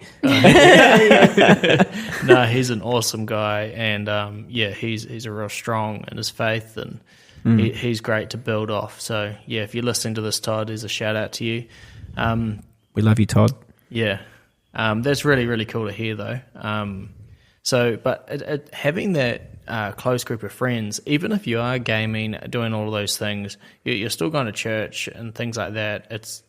No, he's an awesome guy, and he's a real strong in his faith, and he's great to build off. So yeah, if you're listening to this, Todd, there's a shout out to you. We love you, Todd. Yeah, that's really, really cool to hear, though. But having that close group of friends, even if you are gaming, doing all of those things, you're still going to church and things like that. It's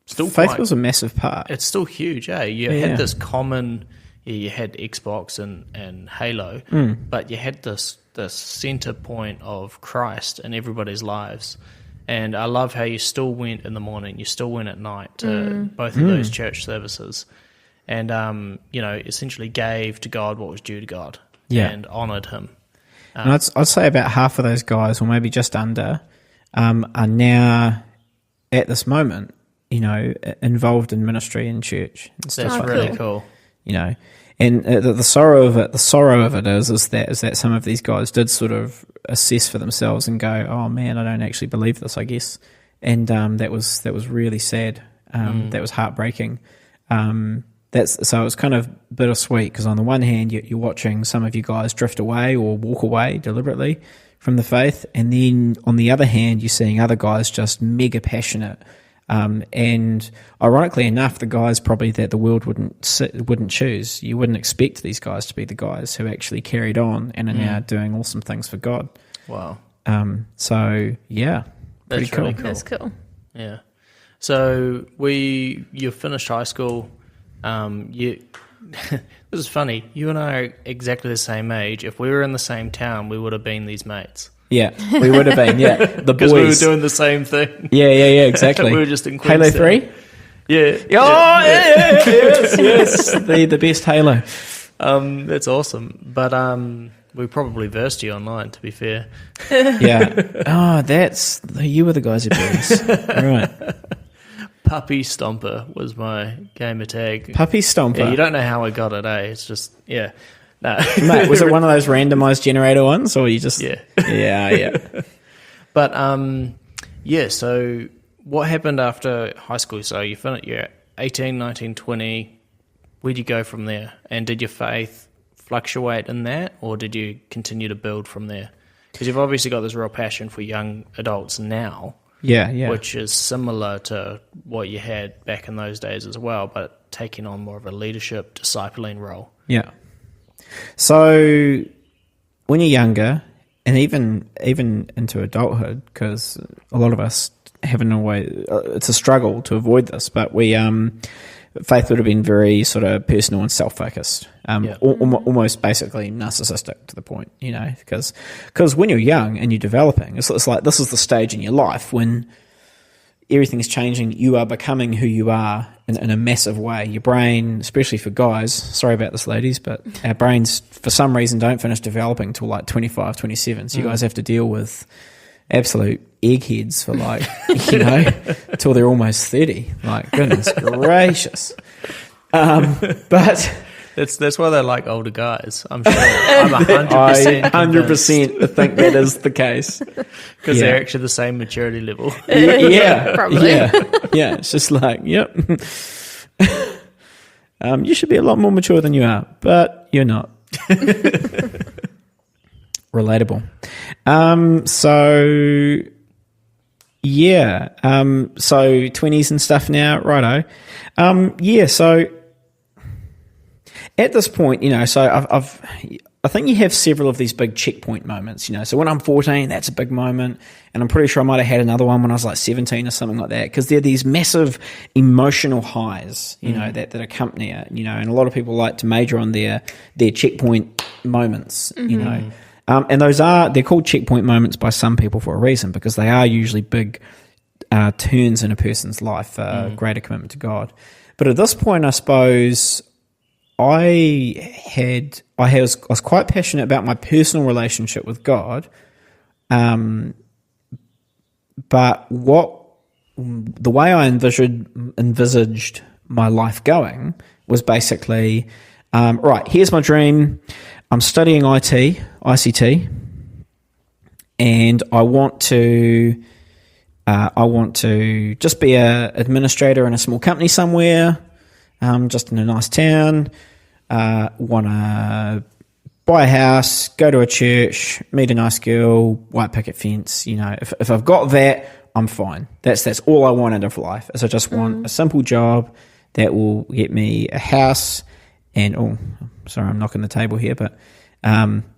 still faith was a massive part. It's still huge, eh? You had this common. You had Xbox and Halo, but you had this center point of Christ in everybody's lives. And I love how you still went in the morning, you still went at night to both of those church services. And, essentially gave to God what was due to God and honoured him. And I'd say about half of those guys, or maybe just under, are now, at this moment, involved in ministry in church. And stuff That's really cool. And the sorrow of it is that some of these guys did sort of assess for themselves and go, oh man, I don't actually believe this, I guess. And that was really sad. That was heartbreaking. So it was kind of bittersweet, because on the one hand you're watching some of you guys drift away or walk away deliberately from the faith, and then on the other hand you're seeing other guys just mega passionate. And ironically enough, the guys probably that the world wouldn't choose. You wouldn't expect these guys to be the guys who actually carried on and are now doing awesome things for God. Wow. So yeah, pretty That's really cool. That's cool. Yeah. So you finished high school. This is funny. You and I are exactly the same age. If we were in the same town, we would have been these mates. Yeah, we would have been. Yeah, the boys. Because we were doing the same thing. Yeah, exactly. We were just in Queenstown. Halo 3? Yeah. Yes. The best Halo. That's awesome. But we probably versed you online, to be fair. Yeah. Oh, you were the guys who beat us. Right. Puppy Stomper was my gamer tag. Puppy Stomper? Yeah, you don't know how I got it, eh? It's just, yeah. No. Mate, was it one of those randomized generator ones, or you just... Yeah. Yeah. But, so what happened after high school? So you're 18, 19, 20. Where'd you go from there? And did your faith fluctuate in that, or did you continue to build from there? Because you've obviously got this real passion for young adults now. Yeah. Which is similar to what you had back in those days as well, but taking on more of a leadership, discipling role. Yeah. So when you're younger, and even into adulthood, because a lot of us haven't always, it's a struggle to avoid this, but faith would have been very sort of personal and self-focused, almost basically narcissistic to the point, because when you're young and you're developing, it's like this is the stage in your life when everything's changing. You are becoming who you are in a massive way. Your brain, especially for guys, sorry about this, ladies, but our brains, for some reason, don't finish developing till like 25, 27. So you guys have to deal with absolute eggheads for like, till they're almost 30. Like, goodness gracious. But that's why they like older guys. I'm sure. I'm 100%. 100% think that is the case because they're actually the same maturity level. Yeah, probably. Yeah. It's just like, yep. You should be a lot more mature than you are, but you're not. Relatable. So 20s and stuff now, righto. So at this point, I think you have several of these big checkpoint moments, So when I'm 14, that's a big moment. And I'm pretty sure I might have had another one when I was like 17 or something like that. Because they're these massive emotional highs, that accompany it, And a lot of people like to major on their checkpoint moments, And they're called checkpoint moments by some people for a reason, because they are usually big turns in a person's life, greater commitment to God. But at this point, I suppose I was quite passionate about my personal relationship with God, but the way I envisaged my life going was basically, right, here's my dream. I'm studying ICT, and I want to just be a administrator in a small company somewhere, just in a nice town. Want to buy a house, go to a church, meet a nice girl, white picket fence. If I've got that, I'm fine. That's all I want out of life. Is I just want a simple job that will get me a house and sorry, I'm knocking the table here, but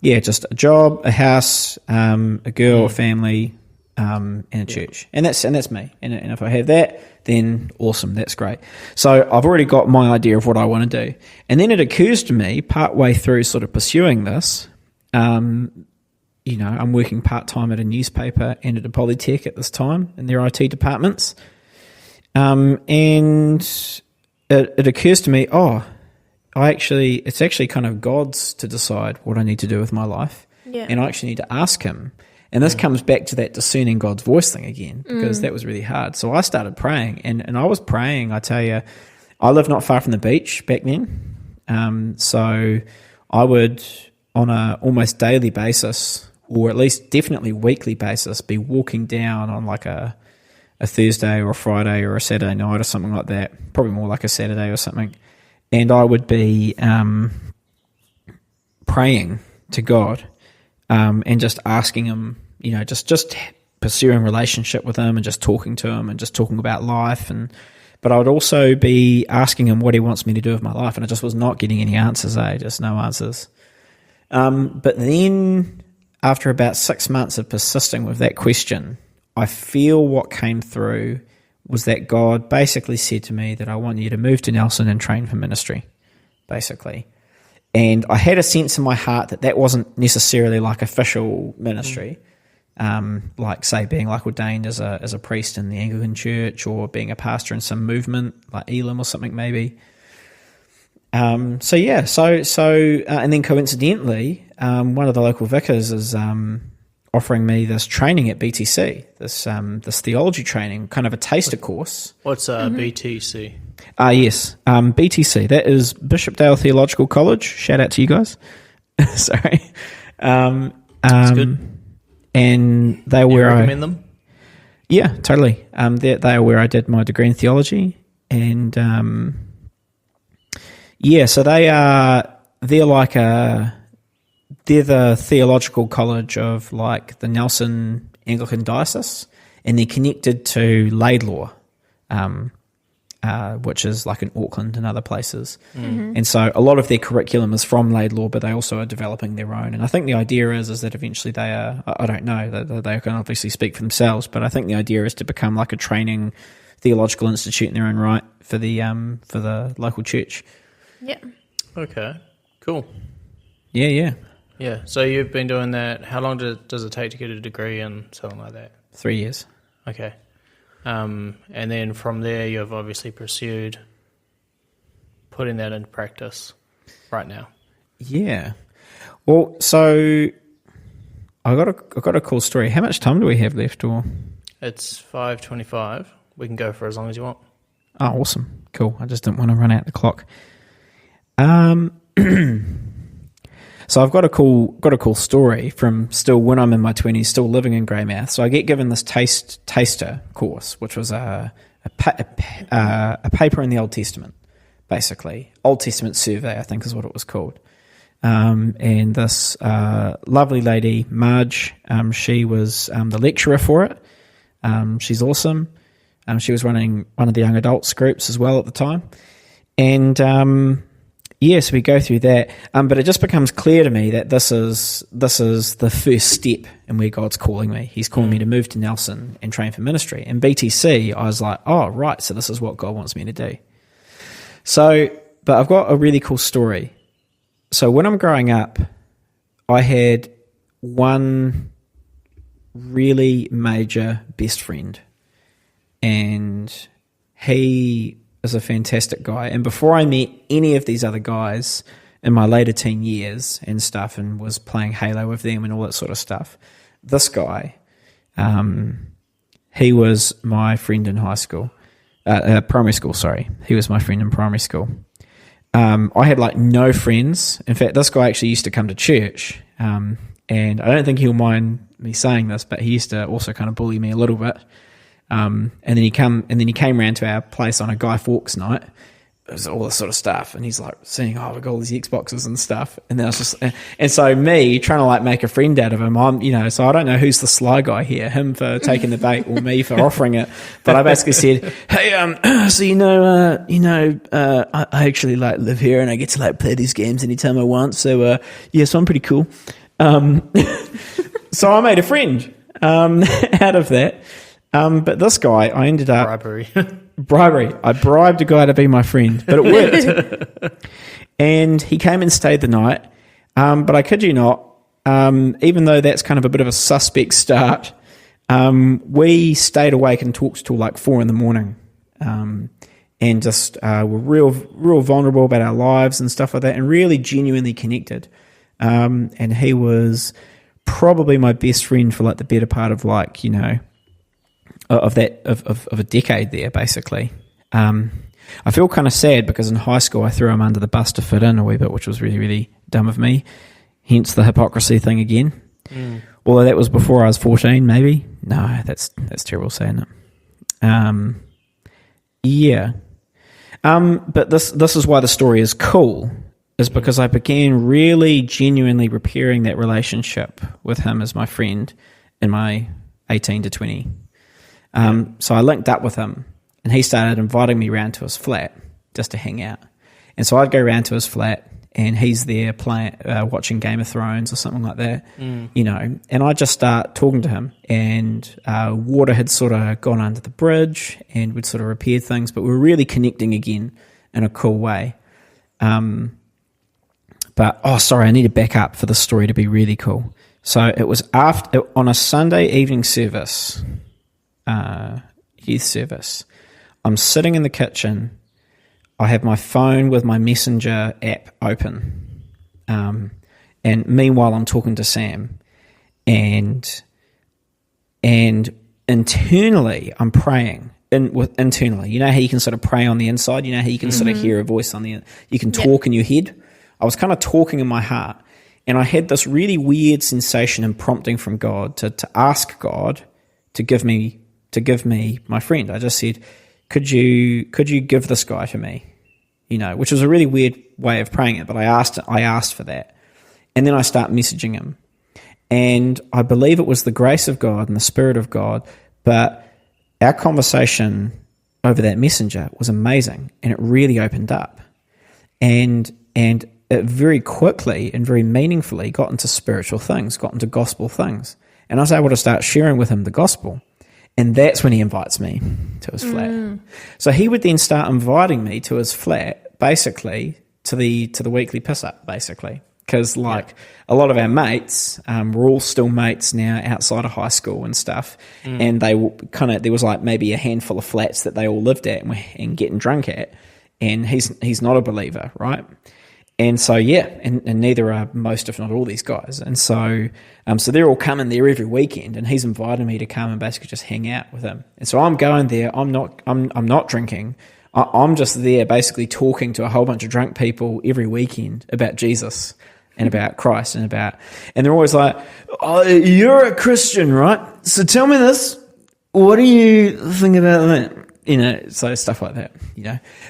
just a job, a house, a girl, a family, and a church, and that's me. And if I have that, then awesome, that's great. So I've already got my idea of what I want to do, and then it occurs to me partway through sort of pursuing this. I'm working part time at a newspaper and at a polytech at this time in their IT departments, and it occurs to me, it's actually kind of God's to decide what I need to do with my life, and I actually need to ask Him. And this comes back to that discerning God's voice thing again, because that was really hard. So I started praying, and I was praying, I tell you, I lived not far from the beach back then. So I would, on a almost daily basis, or at least definitely weekly basis, be walking down on like a Thursday or a Friday or a Saturday night or something like that, probably more like a Saturday or something. And I would be praying to God and just asking Him, just pursuing relationship with Him and just talking to Him and just talking about life. But I would also be asking Him what He wants me to do with my life, and I just was not getting any answers, just no answers. But then after about 6 months of persisting with that question, I feel what came through was that God basically said to me that I want you to move to Nelson and train for ministry, basically. And I had a sense in my heart that wasn't necessarily like official ministry, like say being like ordained as a priest in the Anglican Church, or being a pastor in some movement like Elam or something maybe. And then coincidentally, one of the local vicars is offering me this training at BTC, this theology training, kind of a taster course. What's BTC? Yes, BTC. That is Bishopdale Theological College. Shout out to you guys. Sorry. That's good. And they are where I recommend them. Yeah, totally. They are where I did my degree in theology, and so they're the theological college of like the Nelson Anglican Diocese, and they're connected to Laidlaw, which is like in Auckland and other places. Mm-hmm. And so a lot of their curriculum is from Laidlaw, but they also are developing their own. And I think the idea is that eventually they are, I don't know, they can obviously speak for themselves, but I think the idea is to become like a training theological institute in their own right for the local church. Yeah. Okay, cool. Yeah. Yeah, so you've been doing that. How long does it take to get a degree and something like that? 3 years. Okay. And then from there, you've obviously pursued putting that into practice right now. Yeah. Well, so I got a cool story. How much time do we have left? Or It's 5:25. We can go for as long as you want. oh, awesome, cool. I just didn't want to run out the clock. So I've got a cool story from still when I'm in my 20s, still living in Greymouth. So I get given this taster course, which was a paper in the Old Testament, basically. Old Testament survey, I think is what it was called. And this lovely lady, Marge, she was the lecturer for it. She's awesome. She was running one of the young adults groups as well at the time. And yes, we go through that. But it just becomes clear to me that this is the first step in where God's calling me. He's calling me to move to Nelson and train for ministry. And BTC, I was like, oh, right, so this is what God wants me to do. So, but I've got a really cool story. So when I'm growing up, I had one really major best friend, and he is a fantastic guy. And before I met any of these other guys in my later teen years and stuff, and was playing Halo with them and all that sort of stuff, this guy, he was my friend in primary school. Sorry, he was my friend in primary school. I had like no friends. In fact, this guy actually used to come to church, and I don't think he'll mind me saying this, but he used to also kind of bully me a little bit. And then he came round to our place on a Guy Fawkes night. It was all this sort of stuff, and he's like saying, "Oh, we've got all these Xboxes and stuff." And then I was just, and so me trying to like make a friend out of him. So I don't know who's the sly guy here, him for taking the bait or me for offering it. But I basically said, "Hey, so I actually like live here, and I get to like play these games anytime I want. So so I'm pretty cool." So I made a friend out of that. But this guy, I ended up bribery. I bribed a guy to be my friend, but it worked. And he came and stayed the night. But I kid you not, even though that's kind of a bit of a suspect start, we stayed awake and talked till like 4 a.m. And just were real vulnerable about our lives and stuff like that, and really genuinely connected. And he was probably my best friend for like the better part of like, of a decade there, basically. I feel kind of sad because in high school I threw him under the bus to fit in a wee bit, which was really, really dumb of me. Hence the hypocrisy thing again. Although that was before I was 14, maybe. No, that's terrible saying it. Yeah. But this is why the story is cool, is because I began really genuinely repairing that relationship with him as my friend in my 18 to 20. So I linked up with him, and he started inviting me around to his flat just to hang out. And so I'd go around to his flat, and he's there playing, watching Game of Thrones or something like that, and I'd just start talking to him. And water had sort of gone under the bridge, and we'd sort of repaired things, but we were really connecting again in a cool way. But I need to back up for the story to be really cool. So it was on a Sunday evening service, youth service. I'm sitting in the kitchen. I have my phone with my Messenger app open. And meanwhile, I'm talking to Sam. And internally, I'm praying. Internally, you know how you can sort of pray on the inside? You know how you can sort of hear a voice on the inside? You can talk in your head? I was kind of talking in my heart. And I had this really weird sensation and prompting from God to ask God to give me my friend. I just said, could you give this guy to me? Which was a really weird way of praying it, but I asked for that. And then I start messaging him. And I believe it was the grace of God and the Spirit of God, but our conversation over that messenger was amazing, and it really opened up. And it very quickly and very meaningfully got into spiritual things, got into gospel things. And I was able to start sharing with him the gospel. And that's when he invites me to his flat. So he would then start inviting me to his flat, basically, to the weekly piss-up, basically. Because, a lot of our mates, we're all still mates now outside of high school and stuff. And they there was maybe a handful of flats that they all lived at and getting drunk at. And he's not a believer, right? And so, and neither are most, if not all, these guys. And so they're all coming there every weekend, and he's invited me to come and basically just hang out with him. And so I'm going there. I'm not drinking. I'm just there basically talking to a whole bunch of drunk people every weekend about Jesus and about Christ and they're always like, "Oh, you're a Christian, right? So tell me this. What do you think about that?" So stuff like that,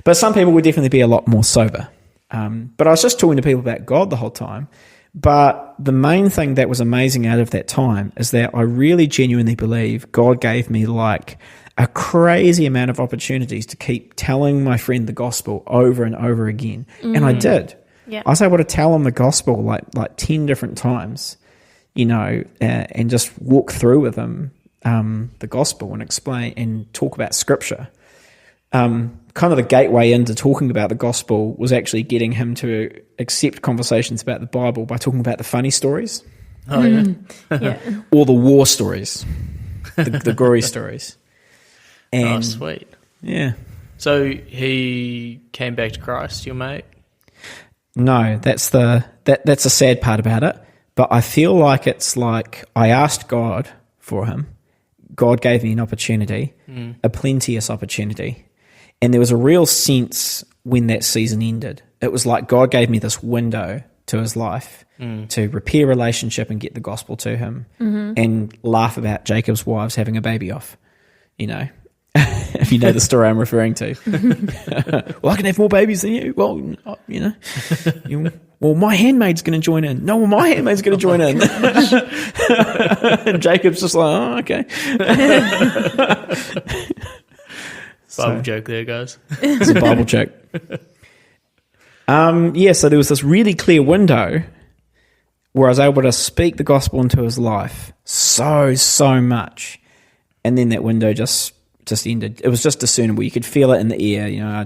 But some people would definitely be a lot more sober. But I was just talking to people about God the whole time. But the main thing that was amazing out of that time is that I really genuinely believe God gave me like a crazy amount of opportunities to keep telling my friend the gospel over and over again. Mm-hmm. And I did. Yeah. I was able to tell him the gospel like 10 different times, and just walk through with him the gospel and explain and talk about scripture. Kind of the gateway into talking about the gospel was actually getting him to accept conversations about the Bible by talking about the funny stories. Oh, yeah. Yeah. Or the war stories, the gory stories. And, oh, sweet. Yeah. So he came back to Christ, your mate? No, that's the sad part about it. But I feel like it's like I asked God for him. God gave me an opportunity, a plenteous opportunity. And there was a real sense when that season ended. It was like God gave me this window to his life to repair relationship and get the gospel to him and laugh about Jacob's wives having a baby off, if you know the story I'm referring to. Well, I can have more babies than you. Well, well, my handmaid's going to join in. No, well, my handmaid's going to join in. And Jacob's just like, oh, okay. Bible joke there, guys. It's a Bible joke. So there was this really clear window where I was able to speak the gospel into his life so much. And then that window just ended. It was just discernible. You could feel it in the air. I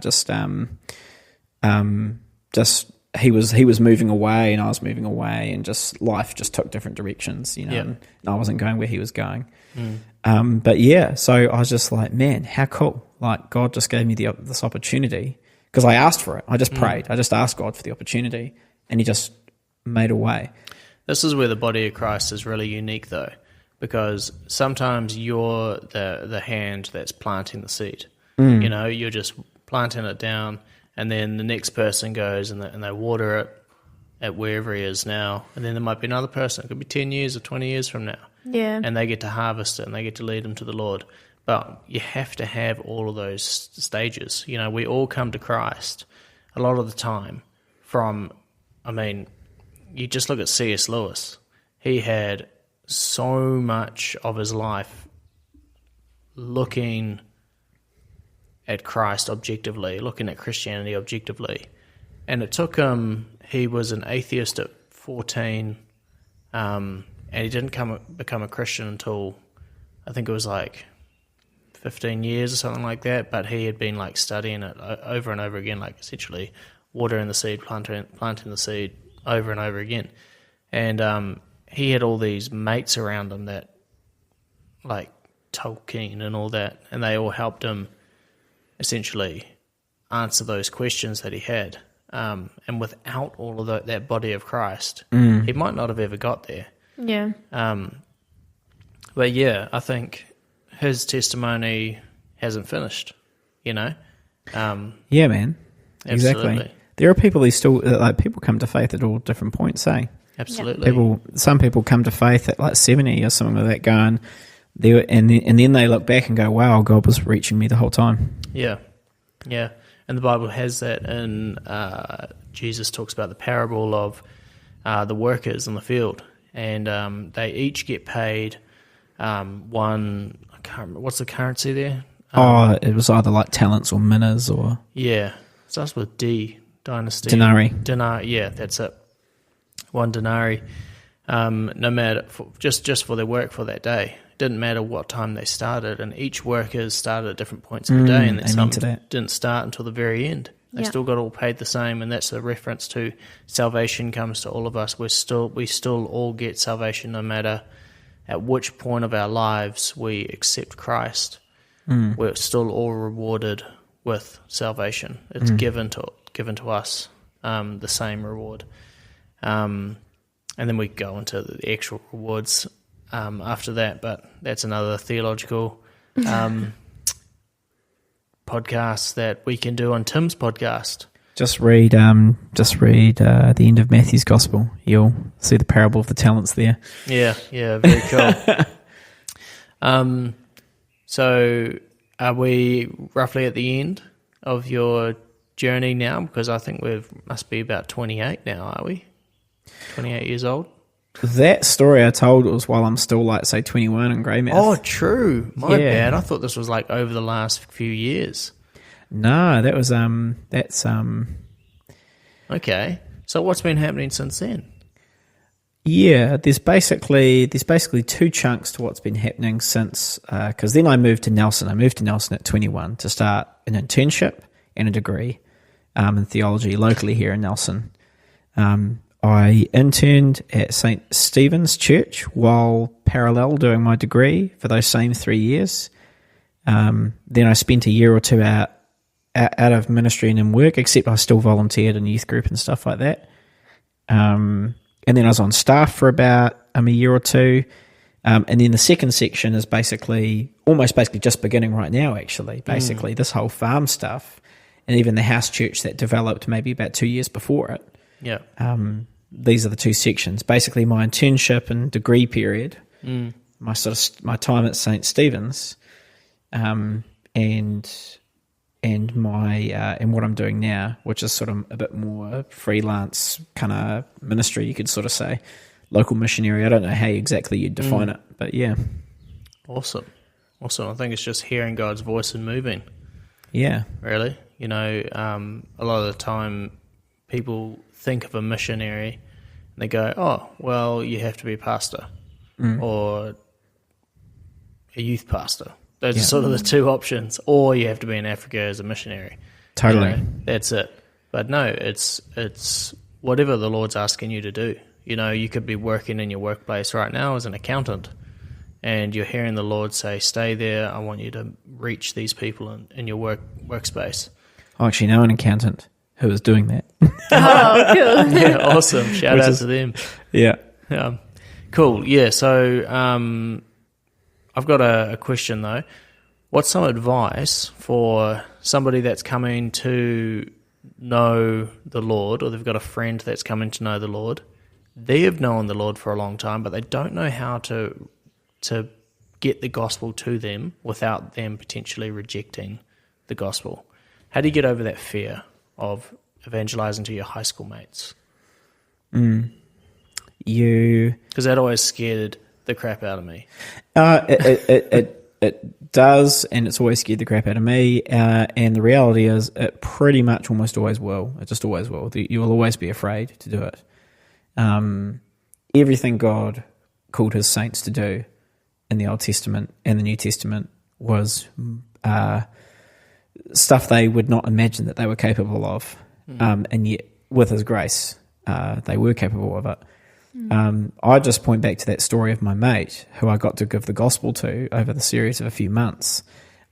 he was moving away and I was moving away, and just life just took different directions. And I wasn't going where he was going. So I was just like, man, how cool! Like God just gave me this opportunity because I asked for it. I just prayed. I just asked God for the opportunity, and He just made a way. This is where the body of Christ is really unique, though. Because sometimes you're the hand that's planting the seed. You're just planting it down, and then the next person goes and they water it at wherever he is now. And then there might be another person. It could be 10 years or 20 years from now. Yeah. And they get to harvest it and they get to lead them to the Lord. But you have to have all of those stages. We all come to Christ a lot of the time you just look at C.S. Lewis. He had so much of his life looking at Christ objectively, looking at Christianity objectively. And it took him, he was an atheist at 14, and he didn't become a Christian until, I think it was like 15 years or something like that, but he had been like studying it over and over again, like essentially watering the seed, planting the seed over and over again. And he had all these mates around him that, like Tolkien and all that, and they all helped him essentially answer those questions that he had. And without all of that body of Christ, he might not have ever got there. Yeah. But yeah, I think his testimony hasn't finished, Yeah, man. Absolutely. Exactly. There are people who still, people come to faith at all different points, eh? Absolutely. Some people come to faith at like 70 or something like that, going there, and then they look back and go, "Wow, God was reaching me the whole time." Yeah, and the Bible has that. In Jesus talks about the parable of the workers in the field, and they each get paid one. I can't remember what's the currency there. It was either like talents or minas or it starts with D. Dynasty. Denarii. Yeah, that's it. One denarii, no matter just for their work for that day. It didn't matter what time they started, and each worker started at different points of the day, and some didn't start until the very end. They still got all paid the same, and that's a reference to salvation comes to all of us. We still all get salvation, no matter at which point of our lives we accept Christ. We're still all rewarded with salvation. It's given to us. the same reward. And then we go into the actual rewards after that, but that's another theological podcast that we can do on Tim's podcast. Just read the end of Matthew's Gospel. You'll see the parable of the talents there. Yeah, very cool. So are we roughly at the end of your journey now? Because I think must be about 28 now, are we? 28 years old? That story I told was while I'm still, like, say, 21 in Greymouth. Oh, true. My bad. I thought this was like over the last few years. No, that was Okay. So what's been happening since then? Yeah, there's basically two chunks to what's been happening since, because then I moved to Nelson. I moved to Nelson at 21 to start an internship and a degree in theology locally here in Nelson. I interned at St. Stephen's Church while parallel doing my degree for those same 3 years. Then I spent a year or two out of ministry and in work, except I still volunteered in youth group and stuff like that. And then I was on staff for about a year or two. And then the second section is almost just beginning right now, actually. Basically, this whole farm stuff and even the house church that developed maybe about 2 years before it. Yeah. These are the two sections. Basically, my internship and degree period, my time at St. Stephen's, and what I'm doing now, which is sort of a bit more freelance kind of ministry, you could sort of say, local missionary. I don't know how exactly you'd define it, but yeah. Awesome. I think it's just hearing God's voice and moving. Yeah. Really. A lot of the time people think of a missionary and they go, oh, well, you have to be a pastor or a youth pastor. Those are sort of the two options. Or you have to be in Africa as a missionary. Totally. That's it. But no, it's whatever the Lord's asking you to do. You could be working in your workplace right now as an accountant and you're hearing the Lord say, stay there, I want you to reach these people in your workspace. I actually know an accountant who is doing that. Oh, cool. Yeah, awesome. Shout out to them. Yeah. Cool. Yeah, so I've got a question, though. What's some advice for somebody that's coming to know the Lord, or they've got a friend that's coming to know the Lord? They have known the Lord for a long time, but they don't know how to get the gospel to them without them potentially rejecting the gospel. How do you get over that fear of evangelizing to your high school mates? Because that always scared the crap out of me. It does, and it's always scared the crap out of me. And the reality is, it pretty much almost always will. It just always will. You will always be afraid to do it. Everything God called his saints to do in the Old Testament and the New Testament was stuff they would not imagine that they were capable of. And yet, with his grace, they were capable of it. I just point back to that story of my mate who I got to give the gospel to over the series of a few months.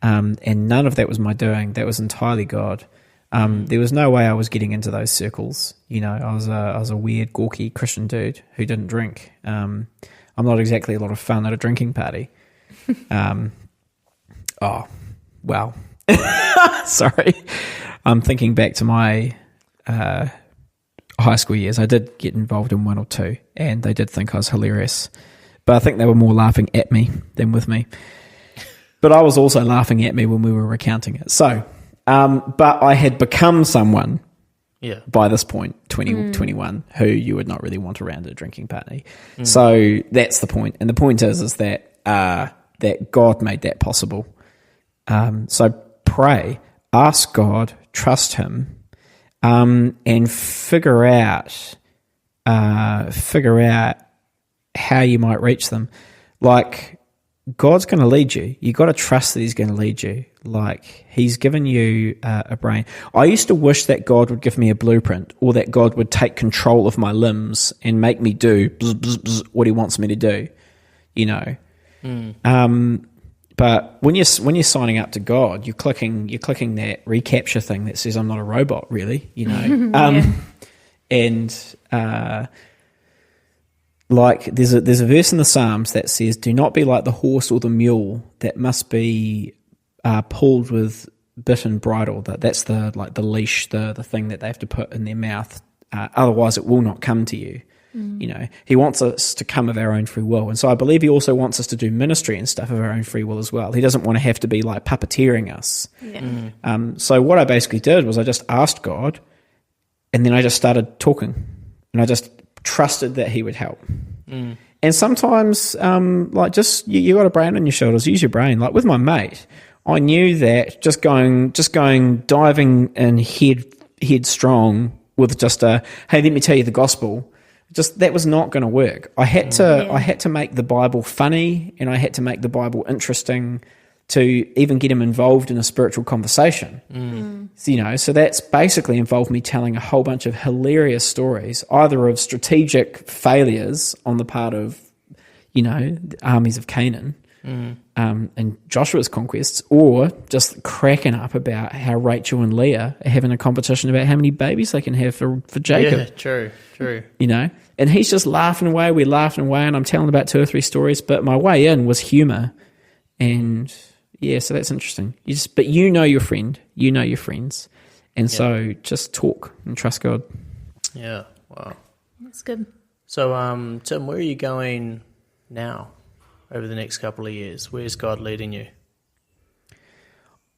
And none of that was my doing. That was entirely God. There was no way I was getting into those circles. I was a weird, gawky Christian dude who didn't drink. I'm not exactly a lot of fun at a drinking party. Oh, wow. Sorry. I'm thinking back to my high school years. I did get involved in one or two, and they did think I was hilarious. But I think they were more laughing at me than with me. But I was also laughing at me when we were recounting it. So, but I had become someone by this point, 21, who you would not really want around at a drinking party. So that's the point. And the point is that that God made that possible. So pray, ask God, trust him, and figure out how you might reach them. Like, God's going to lead you. You got to trust that he's going to lead you. Like, he's given you a brain. I used to wish that God would give me a blueprint, or that God would take control of my limbs and make me do bzz, bzz, bzz, what he wants me to do, But when you're signing up to God, you're clicking that recapture thing that says I'm not a robot, really, you know. And like there's a verse in the Psalms that says, "Do not be like the horse or the mule that must be pulled with bit and bridle." That's the leash, the thing that they have to put in their mouth. Otherwise, it will not come to you. You know, he wants us to come of our own free will. And so I believe he also wants us to do ministry and stuff of our own free will as well. He doesn't want to have to be like puppeteering us. So what I basically did was I just asked God, and then I just started talking, and I just trusted that he would help. And sometimes, like, just you got a brain on your shoulders, use your brain. Like with my mate, I knew that just going diving in headstrong with just a, hey, let me tell you the gospel, just that was not going to work. I had to make the Bible funny, and I had to make the Bible interesting to even get him involved in a spiritual conversation. So, you know, so that's basically involved me telling a whole bunch of hilarious stories, either of strategic failures on the part of, you know, the armies of Canaan and Joshua's conquests, or just cracking up about how Rachel and Leah are having a competition about how many babies they can have for Jacob. Yeah, true. You know, and he's just laughing away, we're laughing away, and I'm telling about 2 or 3 stories, but my way in was humour. And yeah, so that's interesting. But you know your friend, you know your friends, and so just talk and trust God. Yeah, wow. That's good. So, Tim, where are you going now over the next couple of years? Where's God leading you?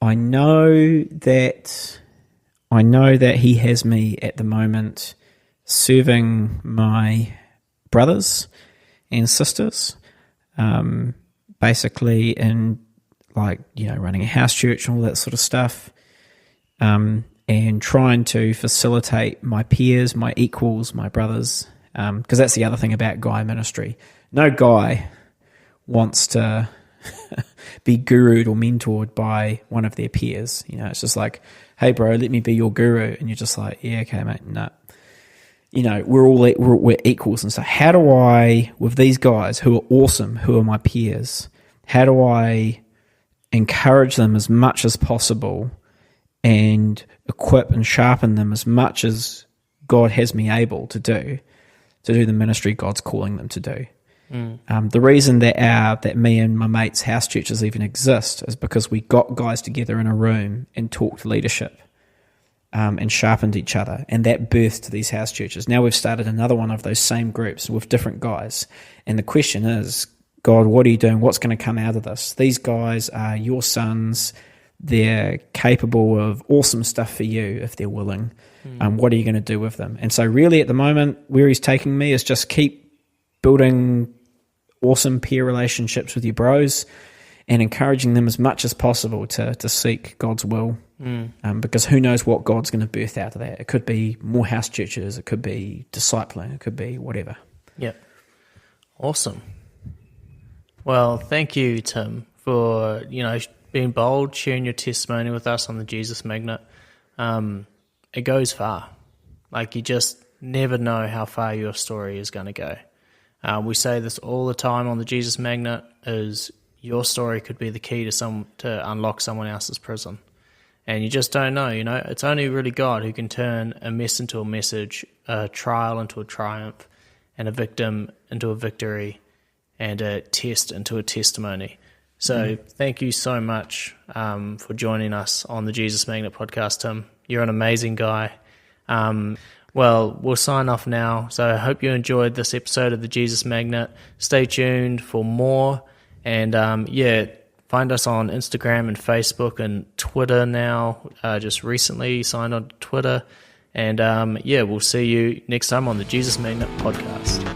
I know that he has me at the moment serving my brothers and sisters, basically in, like, you know, running a house church and all that sort of stuff, and trying to facilitate my peers, my equals, my brothers, because that's the other thing about guy ministry. No guy wants to be gurued or mentored by one of their peers. You know, it's just like, hey, bro, let me be your guru. And you're just like, yeah, okay, mate, nah. You know, we're equals. And so how do I, with these guys who are awesome, who are my peers, how do I encourage them as much as possible and equip and sharpen them as much as God has me able to do the ministry God's calling them to do? The reason that me and my mates' house churches even exist is because we got guys together in a room and talked leadership, and sharpened each other, and that birthed these house churches. Now we've started another one of those same groups with different guys, and the question is, God, what are you doing? What's going to come out of this? These guys are your sons. They're capable of awesome stuff for you if they're willing. What are you going to do with them? And so really at the moment, where he's taking me is just keep building awesome peer relationships with your bros and encouraging them as much as possible to seek God's will, because who knows what God's going to birth out of that. It could be more house churches, it could be discipling, it could be whatever. Yep. Awesome. Well, thank you, Tim, for, you know, being bold, sharing your testimony with us on the Jesus Magnet. It goes far. Like, you just never know how far your story is going to go. We say this all the time on the Jesus Magnet, is your story could be the key to unlock someone else's prison. And you just don't know, you know. It's only really God who can turn a mess into a message, a trial into a triumph, and a victim into a victory, and a test into a testimony. So thank you so much for joining us on the Jesus Magnet podcast, Tim. You're an amazing guy. Well, we'll sign off now. So I hope you enjoyed this episode of the Jesus Magnet. Stay tuned for more. And find us on Instagram and Facebook and Twitter now. Just recently signed on to Twitter. And we'll see you next time on the Jesus Magnet podcast.